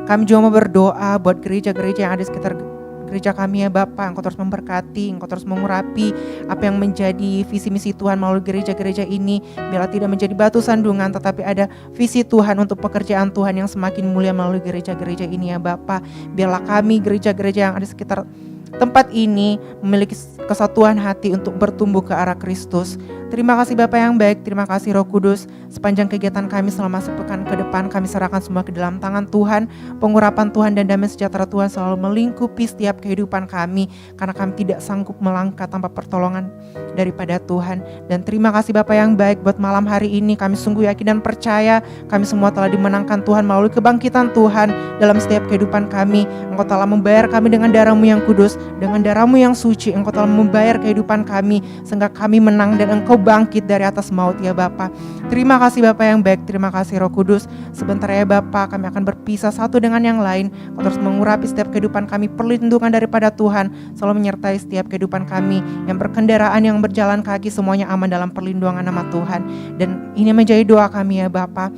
Kami juga mau berdoa buat gereja-gereja yang ada di sekitar gereja kami ya Bapa. Engkau terus memberkati, Engkau terus mengurapi apa yang menjadi visi misi Tuhan melalui gereja-gereja ini. Biarlah tidak menjadi batu sandungan, tetapi ada visi Tuhan untuk pekerjaan Tuhan yang semakin mulia melalui gereja-gereja ini ya Bapa. Biarlah kami gereja-gereja yang ada di sekitar tempat ini memiliki kesatuan hati untuk bertumbuh ke arah Kristus. Terima kasih Bapa yang baik, terima kasih Roh Kudus. Sepanjang kegiatan kami selama sepekan ke depan, kami serahkan semua ke dalam tangan Tuhan. Pengurapan Tuhan dan damai sejahtera Tuhan selalu melingkupi setiap kehidupan kami, karena kami tidak sanggup melangkah tanpa pertolongan daripada Tuhan. Dan terima kasih Bapa yang baik buat malam hari ini. Kami sungguh yakin dan percaya kami semua telah dimenangkan Tuhan melalui kebangkitan Tuhan dalam setiap kehidupan kami. Engkau telah membayar kami dengan darah-Mu yang kudus, dengan darah-Mu yang suci. Engkau telah membayar kehidupan kami sehingga kami menang dan Engkau bangkit dari atas maut ya Bapa. Terima kasih Bapa yang baik, terima kasih Roh Kudus. Sebentar ya Bapa, kami akan berpisah satu dengan yang lain. Kau terus mengurapi setiap kehidupan kami, perlindungan daripada Tuhan selalu menyertai setiap kehidupan kami, yang berkendaraan, yang berjalan kaki, semuanya aman dalam perlindungan nama Tuhan. Dan ini menjadi doa kami ya Bapa.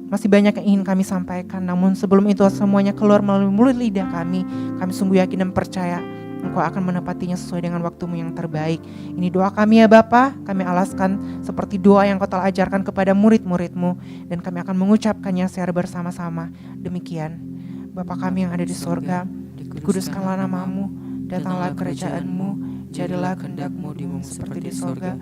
Masih banyak yang ingin kami sampaikan, namun sebelum itu semuanya keluar melalui mulut lidah kami sungguh yakin dan percaya Engkau akan menepatinya sesuai dengan waktu-Mu yang terbaik. Ini doa kami ya Bapa, kami alaskan seperti doa yang Kau telah ajarkan kepada murid-murid-Mu, dan kami akan mengucapkannya secara bersama-sama. Demikian, Bapa kami yang ada di sorga, dikuduskanlah namamu, datanglah kerajaan-mu, jadilah kehendak-mu di bumi seperti di sorga.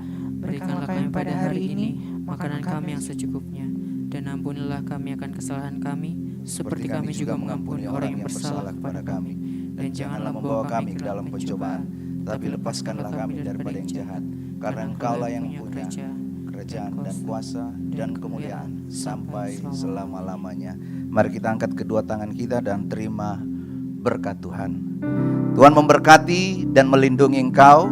Berikanlah kami pada hari ini makanan kami yang secukupnya, dan ampunilah kami akan kesalahan kami, seperti kami juga mengampuni orang yang bersalah kepada kami. Dan janganlah membawa kami ke dalam pencobaan, tapi lepaskanlah kami daripada yang jahat. Karena Engkaulah yang punya kerajaan dan kuasa dan kemuliaan sampai selama-lamanya. Mari kita angkat kedua tangan kita dan terima berkat Tuhan. Tuhan memberkati dan melindungi engkau.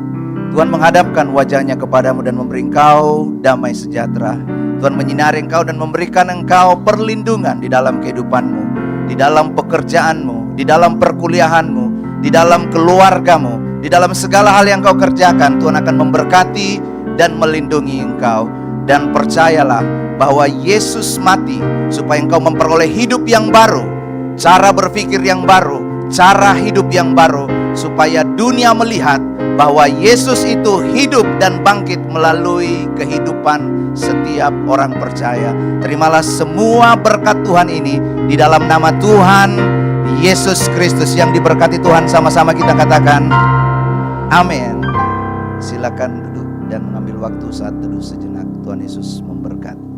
Tuhan menghadapkan wajahnya kepadamu dan memberi engkau damai sejahtera. Tuhan menyinari engkau dan memberikan engkau perlindungan di dalam kehidupanmu, di dalam pekerjaanmu, di dalam perkuliahanmu, di dalam keluargamu, di dalam segala hal yang kau kerjakan. Tuhan akan memberkati dan melindungi engkau. Dan percayalah bahwa Yesus mati supaya engkau memperoleh hidup yang baru, cara berpikir yang baru, cara hidup yang baru, supaya dunia melihat bahwa Yesus itu hidup dan bangkit melalui kehidupan setiap orang percaya. Terimalah semua berkat Tuhan ini di dalam nama Tuhan Yesus Kristus. Yang diberkati Tuhan, sama-sama kita katakan amin. Silakan duduk dan mengambil waktu saat teduh sejenak. Tuhan Yesus memberkati.